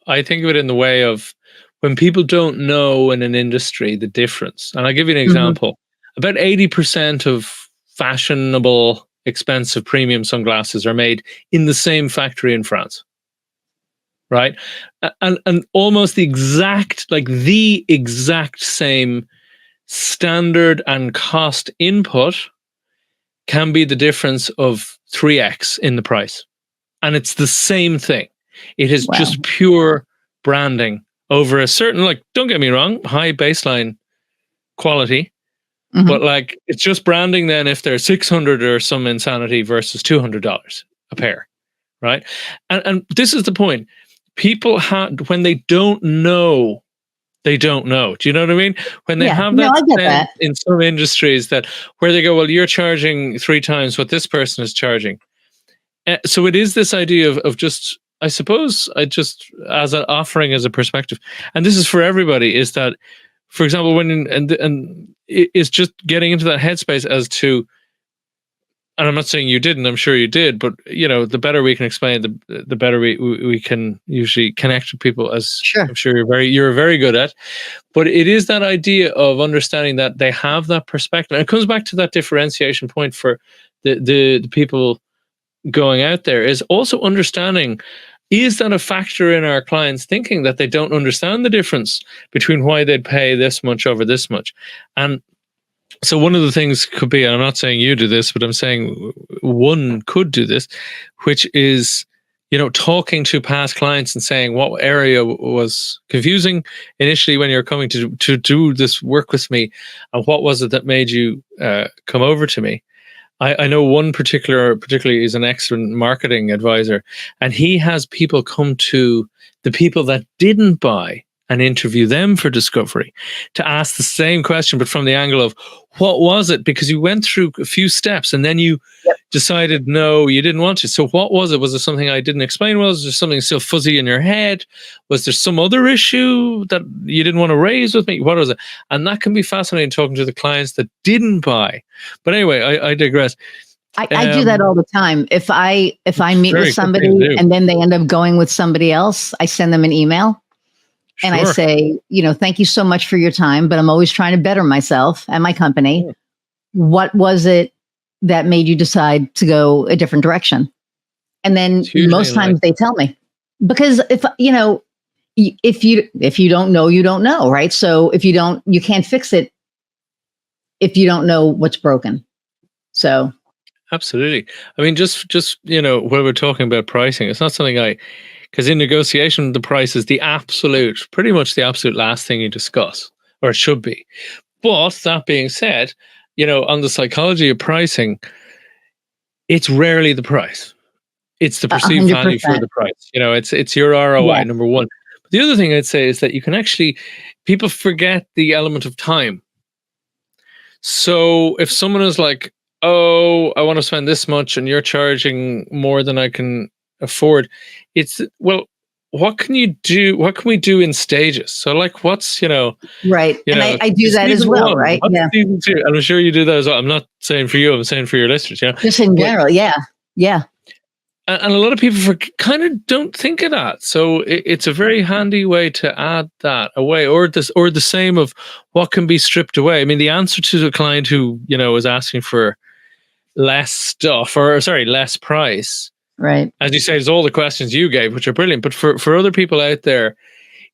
I think of it in the way of when people don't know in an industry the difference. And I'll give you an example. About 80% of fashionable, expensive premium sunglasses are made in the same factory in France. Right? And almost the exact same standard and cost input can be the difference of 3x in the price. And it's the same thing. It is just pure branding over a certain, don't get me wrong, high baseline quality, but it's just branding then if they're 600 or some insanity versus $200 a pair, right? And this is the point. People when they don't know, they don't know. Do you know what I mean? When they have that in some industries that where they go, well, you're charging 3 times what this person is charging. So it is this idea of just, I suppose, as an offering, as a perspective, and this is for everybody, is that, for example, and it's just getting into that headspace as to, and I'm not saying you didn't, I'm sure you did, but the better we can explain, the better we can usually connect with people, as I'm sure you're very good at. But it is that idea of understanding that they have that perspective. And it comes back to that differentiation point for the people going out there, is also understanding, is that a factor in our clients thinking that they don't understand the difference between why they'd pay this much over this much? And so one of the things could be, and I'm not saying you do this, but I'm saying one could do this, which is, talking to past clients and saying what area was confusing initially when you're coming to do this work with me, and what was it that made you come over to me. I know one particularly is an excellent marketing advisor, and he has people come to the people that didn't buy and interview them for discovery to ask the same question, but from the angle of what was it? Because you went through a few steps and then you decided, no, you didn't want to. So what was it? Was there something I didn't explain? Was there something still fuzzy in your head? Was there some other issue that you didn't want to raise with me? What was it? And that can be fascinating, talking to the clients that didn't buy. But anyway, I digress. I do that all the time. If I meet with somebody and then they end up going with somebody else, I send them an email. And I say, thank you so much for your time, but I'm always trying to better myself and my company. What was it that made you decide to go a different direction? And then most times they tell me, because if you don't know, you don't know, right? So if you can't fix it if you don't know what's broken. So. Absolutely. I mean, just when we're talking about pricing, it's not something because in negotiation, the price is pretty much the absolute last thing you discuss, or it should be. But that being said, on the psychology of pricing, it's rarely the price. it's the perceived value for 100%. the price. It's your ROI, Yeah. number one. But the other thing I'd say is that you can actually, people forget the element of time. So if someone is like, oh, I want to spend this much and you're charging more than I can afford, it's, well, what can you do? What can we do in stages? So like, what's, Right. And I do that as season well, one, right? what's Yeah. season two? And I'm sure you do that as well. I'm not saying for you, I'm saying for your listeners, Just in But- general. Yeah. Yeah. and a lot of people kind of don't think of that. So it's a very handy way to add that away, or the same of what can be stripped away. I mean, the answer to the client who, is asking for less stuff, less price, Right. as you say, is all the questions you gave, which are brilliant. But for other people out there,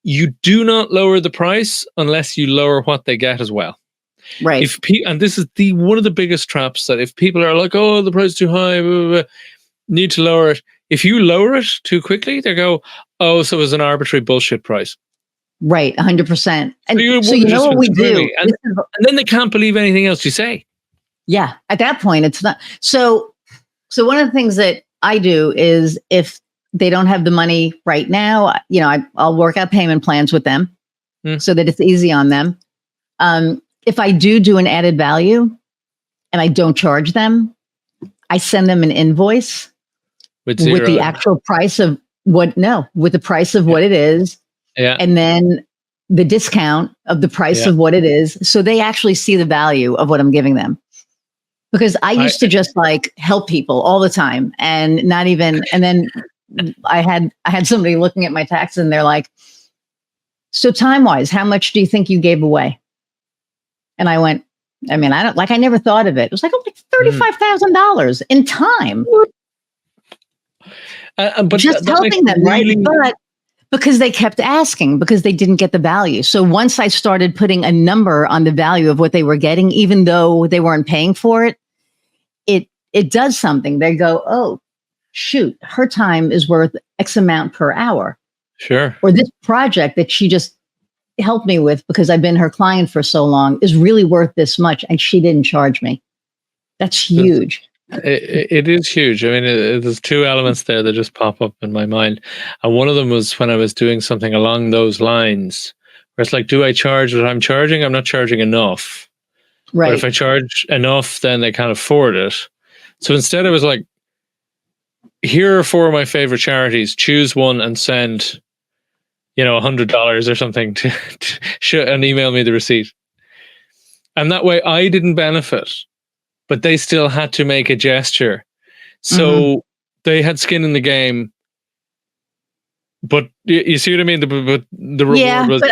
you do not lower the price unless you lower what they get as well. Right. And this is one of the biggest traps, that if people are like, oh, the price is too high, blah, blah, blah, need to lower it. If you lower it too quickly, they go, oh, so it's an arbitrary bullshit price. Right. 100%. And so you know what we do? And then they can't believe anything else you say. Yeah. At that point, it's not. So one of the things that I do is, if they don't have the money right now, I'll work out payment plans with them so that it's easy on them. If I do an added value and I don't charge them, I send them an invoice with the actual price of what it is. Yeah. And then the discount of the price of what it is. So they actually see the value of what I'm giving them. Because I used to just like help people all the time and not even, and then I had somebody looking at my taxes and they're like, so time-wise, how much do you think you gave away? And I went, I never thought of it. It was like, $35,000 in time. But just helping them, really, right? But because they kept asking, because they didn't get the value. So once I started putting a number on the value of what they were getting, even though they weren't paying for it, it does something. They go, oh, shoot, her time is worth X amount per hour. Sure. Or this project that she just helped me with, because I've been her client for so long, is really worth this much, and she didn't charge me. That's huge. It is huge. I mean, there's two elements there that just pop up in my mind. And one of them was when I was doing something along those lines, where it's like, do I charge what I'm charging? I'm not charging enough. Right. But if I charge enough, then they can't afford it. So instead I was like, here are 4 of my favorite charities. Choose one and send, $100 or something and email me the receipt. And that way I didn't benefit, but they still had to make a gesture. So they had skin in the game. But you see what I mean? The reward was... but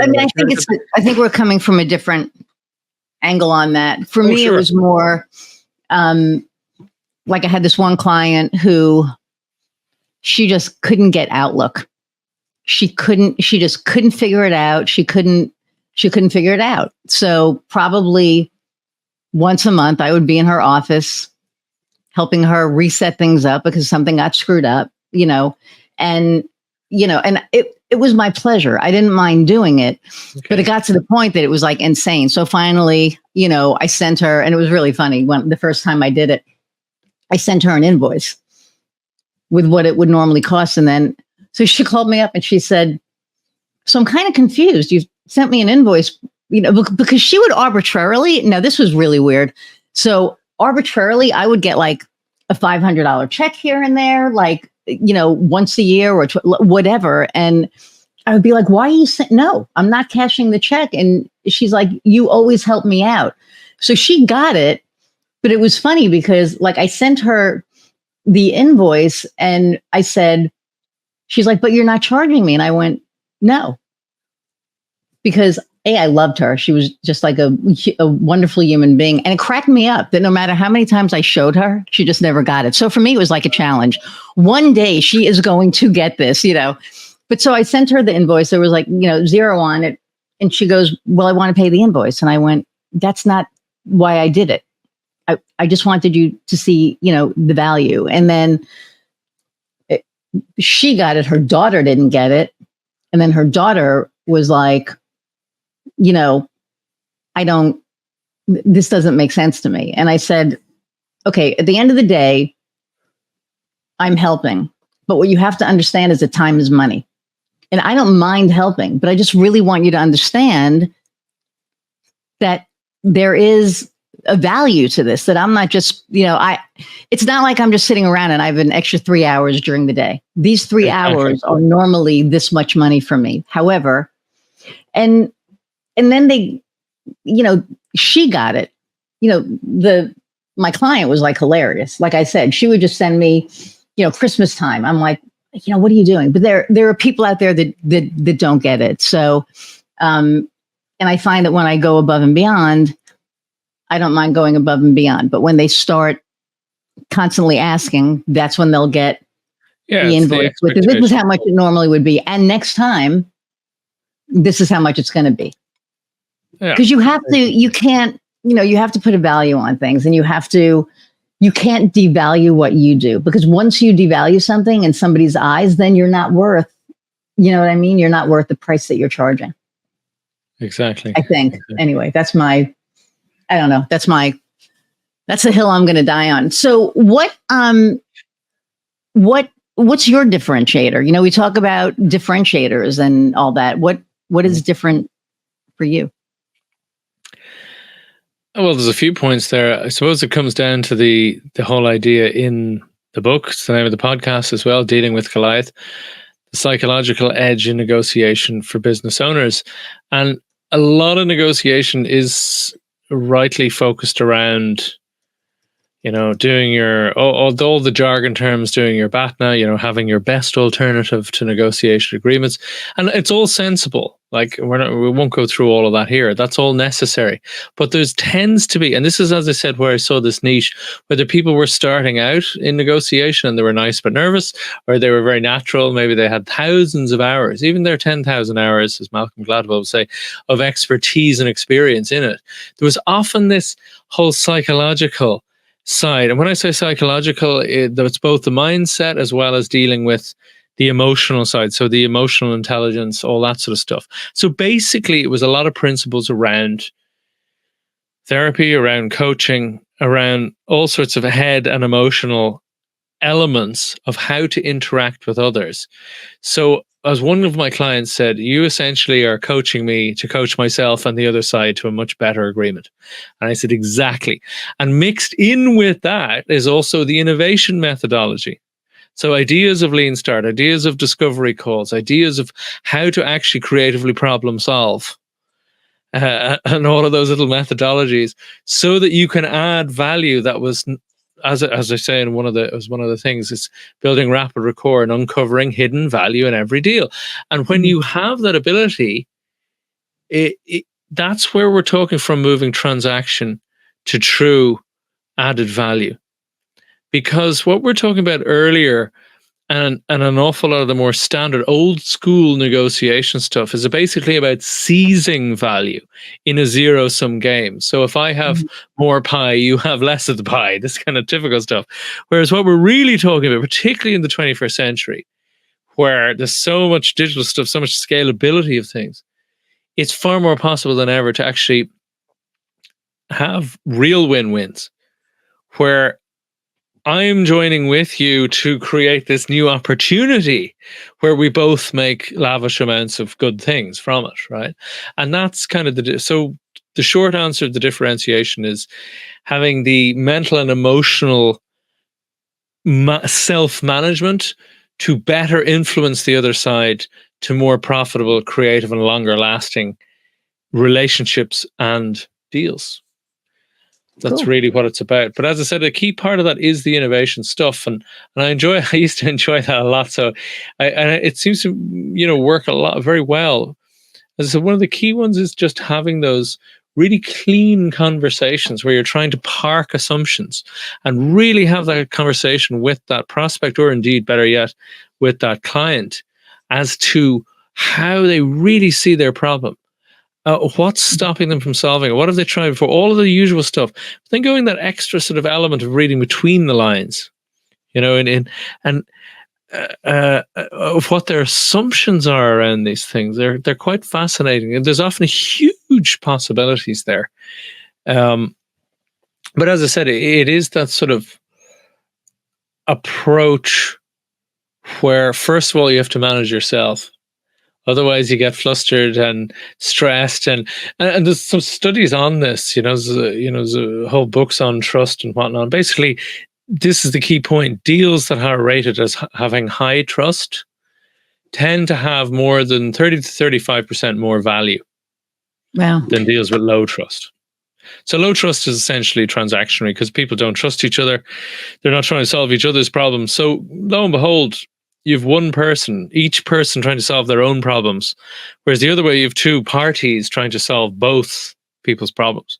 I think we're coming from a different angle on that. For me, sure. It was more like I had this one client who, she just couldn't get Outlook. She just couldn't figure it out. She couldn't figure it out. So probably once a month, I would be in her office helping her reset things up because something got screwed up, and it was my pleasure. I didn't mind doing it, but it got to the point that it was like insane. So finally, I sent her, and it was really funny when the first time I did it, I sent her an invoice with what it would normally cost. And then, so she called me up and she said, so I'm kind of confused. You sent me an invoice, because she would arbitrarily, now this was really weird. So arbitrarily, I would get like a $500 check here and there, like, once a year or whatever. And I would be like, why are you saying, no, I'm not cashing the check. And she's like, you always help me out. So she got it. But it was funny because like I sent her the invoice and I said, she's like, but you're not charging me. And I went, no, because I loved her. She was just like a wonderful human being. And it cracked me up that no matter how many times I showed her, she just never got it. So for me, it was like a challenge. One day she is going to get this, But so I sent her the invoice. There was like, zero on it. And she goes, well, I want to pay the invoice. And I went, that's not why I did it. I just wanted you to see, the value. And then she got it. Her daughter didn't get it. And then her daughter was like, this doesn't make sense to me. And I said, okay, at the end of the day, I'm helping. But what you have to understand is that time is money. And I don't mind helping, but I just really want you to understand that there is a value to this, that I'm not just, it's not like I'm just sitting around and I have an extra 3 hours during the day. These 3 hours are normally this much money for me. However, and then they, she got it. My client was like hilarious. Like I said, she would just send me, Christmas time. I'm like, what are you doing? But there are people out there that don't get it. So, and I find that when I go above and beyond, I don't mind going above and beyond. But when they start constantly asking, that's when they'll get the invoice. This is how much it normally would be. And next time, this is how much it's going to be. Because you have to, you can't, you have to put a value on things, and you can't devalue what you do, because once you devalue something in somebody's eyes, then you're not worth, you know what I mean? You're not worth the price that you're charging. Exactly. I think. Anyway, that's the hill I'm going to die on. So what's your differentiator? We talk about differentiators and all that. What is different for you? Well, there's a few points there. I suppose it comes down to the whole idea in the book. It's the name of the podcast as well, Dealing with Goliath, the psychological edge in negotiation for business owners. And a lot of negotiation is rightly focused around, doing all the jargon terms, doing your BATNA, having your best alternative to negotiation agreements. And it's all sensible. Like, we won't go through all of that here. That's all necessary. But there's tends to be, and this is, as I said, where I saw this niche, whether people were starting out in negotiation and they were nice but nervous, or they were very natural. Maybe they had thousands of hours, even their 10,000 hours, as Malcolm Gladwell would say, of expertise and experience in it. There was often this whole psychological side. And when I say psychological, it's both the mindset as well as dealing with the emotional side. So the emotional intelligence, all that sort of stuff. So basically, it was a lot of principles around therapy, around coaching, around all sorts of head and emotional elements of how to interact with others. So as one of my clients said, you essentially are coaching me to coach myself on the other side to a much better agreement. And I said, exactly. And mixed in with that is also the innovation methodology. So ideas of lean start, ideas of discovery calls, ideas of how to actually creatively problem solve, and all of those little methodologies, so that you can add value. That was, as I say, in one of the things, is building rapid rapport and uncovering hidden value in every deal. And when you have that ability, that's where we're talking from moving transaction to true added value. Because what we're talking about earlier, and an awful lot of the more standard old school negotiation stuff, is basically about seizing value in a zero-sum game. So if I have more pie, you have less of the pie, this kind of typical stuff. Whereas what we're really talking about, particularly in the 21st century, where there's so much digital stuff, so much scalability of things, it's far more possible than ever to actually have real win-wins, where I'm joining with you to create this new opportunity where we both make lavish amounts of good things from it, right? And that's kind of so the short answer of the differentiation is having the mental and emotional self-management to better influence the other side to more profitable, creative, and longer lasting relationships and deals. That's really what it's about. But as I said, a key part of that is the innovation stuff, and I used to enjoy that a lot. So, it seems to work very well. As I said, one of the key ones is just having those really clean conversations where you're trying to park assumptions and really have that conversation with that prospect, or indeed, better yet, with that client, as to how they really see their problem. What's stopping them from solving it? What have they tried before? All of the usual stuff. But then going that extra sort of element of reading between the lines, and of what their assumptions are around these things. They're quite fascinating, and there's often huge possibilities there. But as I said, it is that sort of approach where first of all you have to manage yourself. Otherwise, you get flustered and stressed, and there's some studies on this. There's a whole books on trust and whatnot. Basically, this is the key point: deals that are rated as having high trust tend to have more than 30 to 35% more value than deals with low trust. So low trust is essentially transactionary because people don't trust each other. They're not trying to solve each other's problems. So lo and behold, you have one person, each person trying to solve their own problems. Whereas the other way, you have two parties trying to solve both people's problems.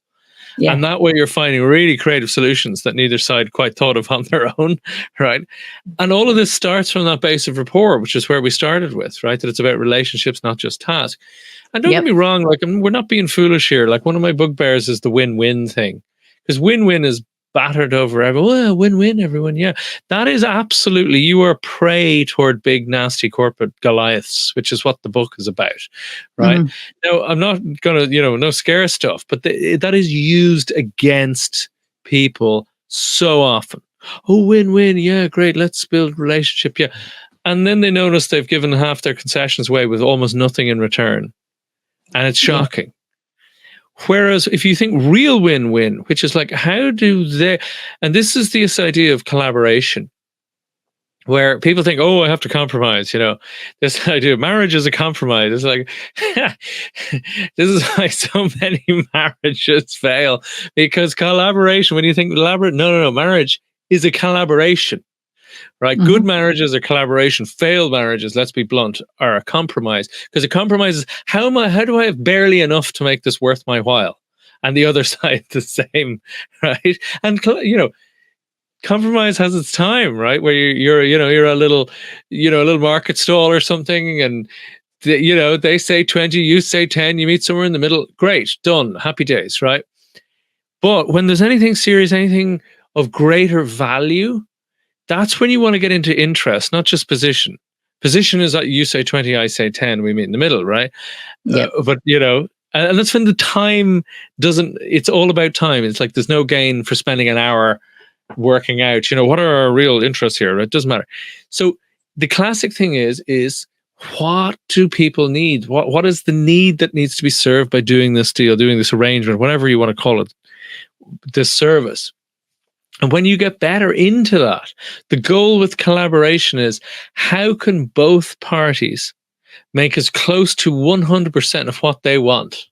Yeah. And that way you're finding really creative solutions that neither side quite thought of on their own, right? And all of this starts from that base of rapport, which is where we started with, right? That it's about relationships, not just tasks. And don't get me wrong, like we're not being foolish here. Like one of my bugbears is the win-win thing. Because win-win is battered over everyone. Well, win-win, everyone. Yeah, that is absolutely, you are prey toward big, nasty corporate Goliaths, which is what the book is about, right? Now, I'm not going to, no scare stuff, but that is used against people so often. Oh, win-win. Yeah, great. Let's build relationship. Yeah. And then they notice they've given half their concessions away with almost nothing in return. And it's shocking. Whereas if you think real win-win, which is like, how do they, and this is this idea of collaboration, where people think, oh, I have to compromise, this idea of marriage is a compromise. It's like, this is why so many marriages fail, because collaboration, when you think no, marriage is a collaboration. Right, good marriages are collaboration. Failed marriages, let's be blunt, are a compromise. Because a compromise is how do I have barely enough to make this worth my while, and the other side the same, right? And compromise has its time, right? Where you're a little market stall or something, and they say 20, you say 10, you meet somewhere in the middle. Great, done, happy days, right? But when there's anything serious, anything of greater value, that's when you want to get into interest, not just position. Position is that you say 20, I say 10, we meet in the middle, right? Yep. But, and that's when the time it's all about time. It's like there's no gain for spending an hour working out, what are our real interests here, right? It doesn't matter. So the classic thing is what do people need? What is the need that needs to be served by doing this deal, doing this arrangement, whatever you want to call it, this service? And when you get better into that, the goal with collaboration is how can both parties make as close to 100% of what they want?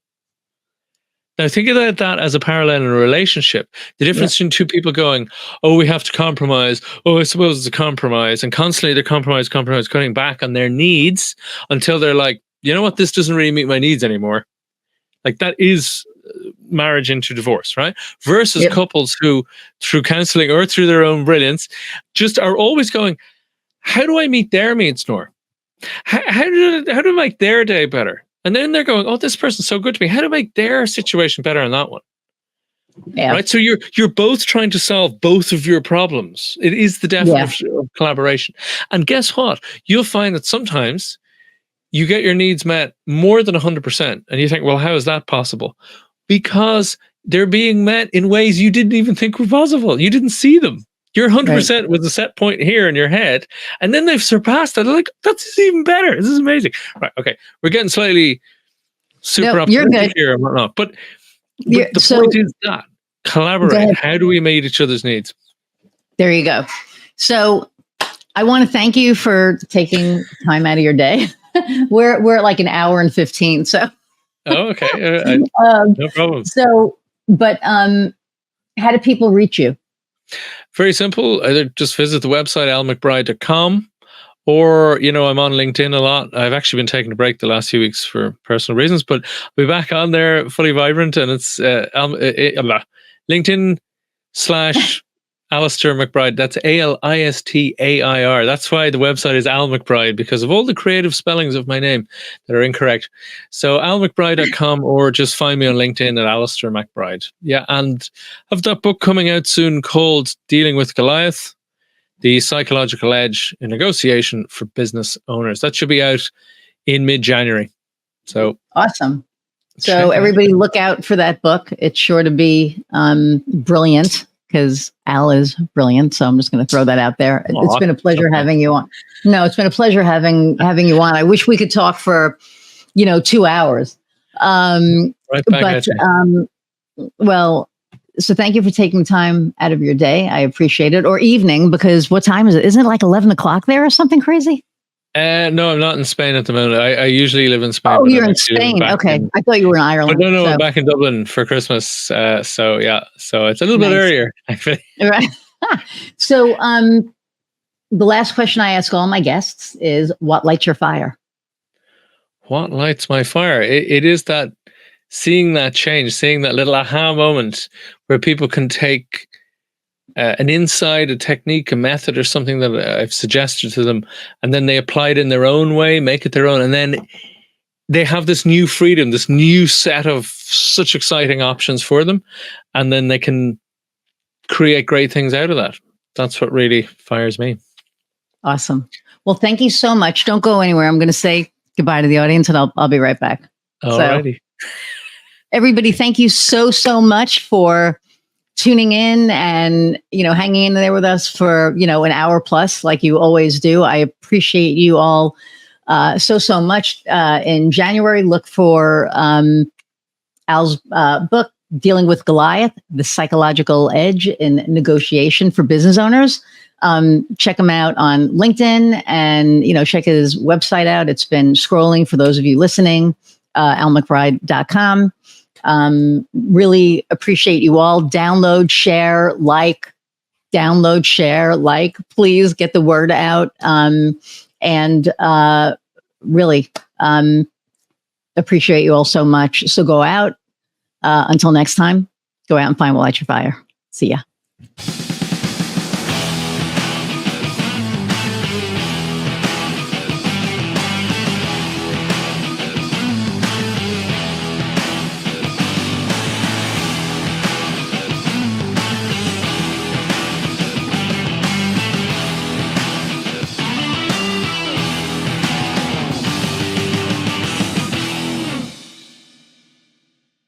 Now, think about that as a parallel in a relationship. The difference between two people going, oh, we have to compromise. Oh, I suppose it's a compromise. And constantly they're cutting back on their needs until they're like, you know what, this doesn't really meet my needs anymore. Like that is marriage into divorce, right? Versus couples who, through counseling or through their own brilliance, just are always going, how do I meet their needs, Nor? How do I make their day better? And then they're going, oh, this person's so good to me. How do I make their situation better on that one? Yeah. Right. So you're both trying to solve both of your problems. It is the definition of collaboration. And guess what? You'll find that sometimes you get your needs met more than 100%. And you think, well, how is that possible? Because they're being met in ways you didn't even think were possible. You didn't see them. You're 100% with a set point here in your head. And then they've surpassed that. They're like, that's even better. This is amazing. Right. Okay. We're getting slightly super optimistic here and whatnot. But the point is that collaborate. How do we meet each other's needs? There you go. So I want to thank you for taking time out of your day. We're at like an hour and 15. So. Oh, okay. No problem. So, but how do people reach you? Very simple. Either just visit the website, almcbride.com, or, I'm on LinkedIn a lot. I've actually been taking a break the last few weeks for personal reasons, but I'll be back on there fully vibrant. And it's LinkedIn / Alistair McBride. That's ALISTAIR. That's why the website is Al McBride, because of all the creative spellings of my name that are incorrect. So almcbride.com, or just find me on LinkedIn at Alistair McBride. Yeah, and I have that book coming out soon called Dealing with Goliath, The Psychological Edge in Negotiation for Business Owners. That should be out in mid-January. So awesome. So everybody look out for that book. It's sure to be brilliant. because Al is brilliant. So I'm just going to throw that out there. Aw, it's been a pleasure okay. having you on. No, it's been a pleasure having you on. I wish we could talk for, 2 hours. Right back at you. Well, so thank you for taking time out of your day. I appreciate it. Or evening, because what time is it? Isn't it like 11 o'clock there or something crazy? No, I'm not in Spain at the moment. I usually live in Spain. Oh, but you're I'm in actually living Spain. back Okay. in- I thought you were in But Ireland. no, so. I'm back in Dublin for Christmas. So yeah, so it's a little bit Nice. earlier, actually. Right. So, the last question I ask all my guests is, what lights your fire? What lights my fire? It is that seeing that change, seeing that little aha moment where people can take an insight, a technique, a method, or something that I've suggested to them, and then they apply it in their own way, make it their own, and then they have this new freedom, this new set of such exciting options for them, and then they can create great things out of that. That's what really fires me. Awesome. Well, thank you so much. Don't go anywhere. I'm going to say goodbye to the audience, and I'll be right back. Alrighty. So, everybody, thank you so much for tuning in and, hanging in there with us for, an hour plus, like you always do. I appreciate you all so much. In January, look for Al's book, Dealing with Goliath, The Psychological Edge in Negotiation for Business Owners. Check him out on LinkedIn and, check his website out. It's been scrolling for those of you listening, almcbride.com. Really appreciate you all. Download, share, like. Please get the word out. And really appreciate you all so much. So go out. Until next time, go out and find what lights your fire. See ya.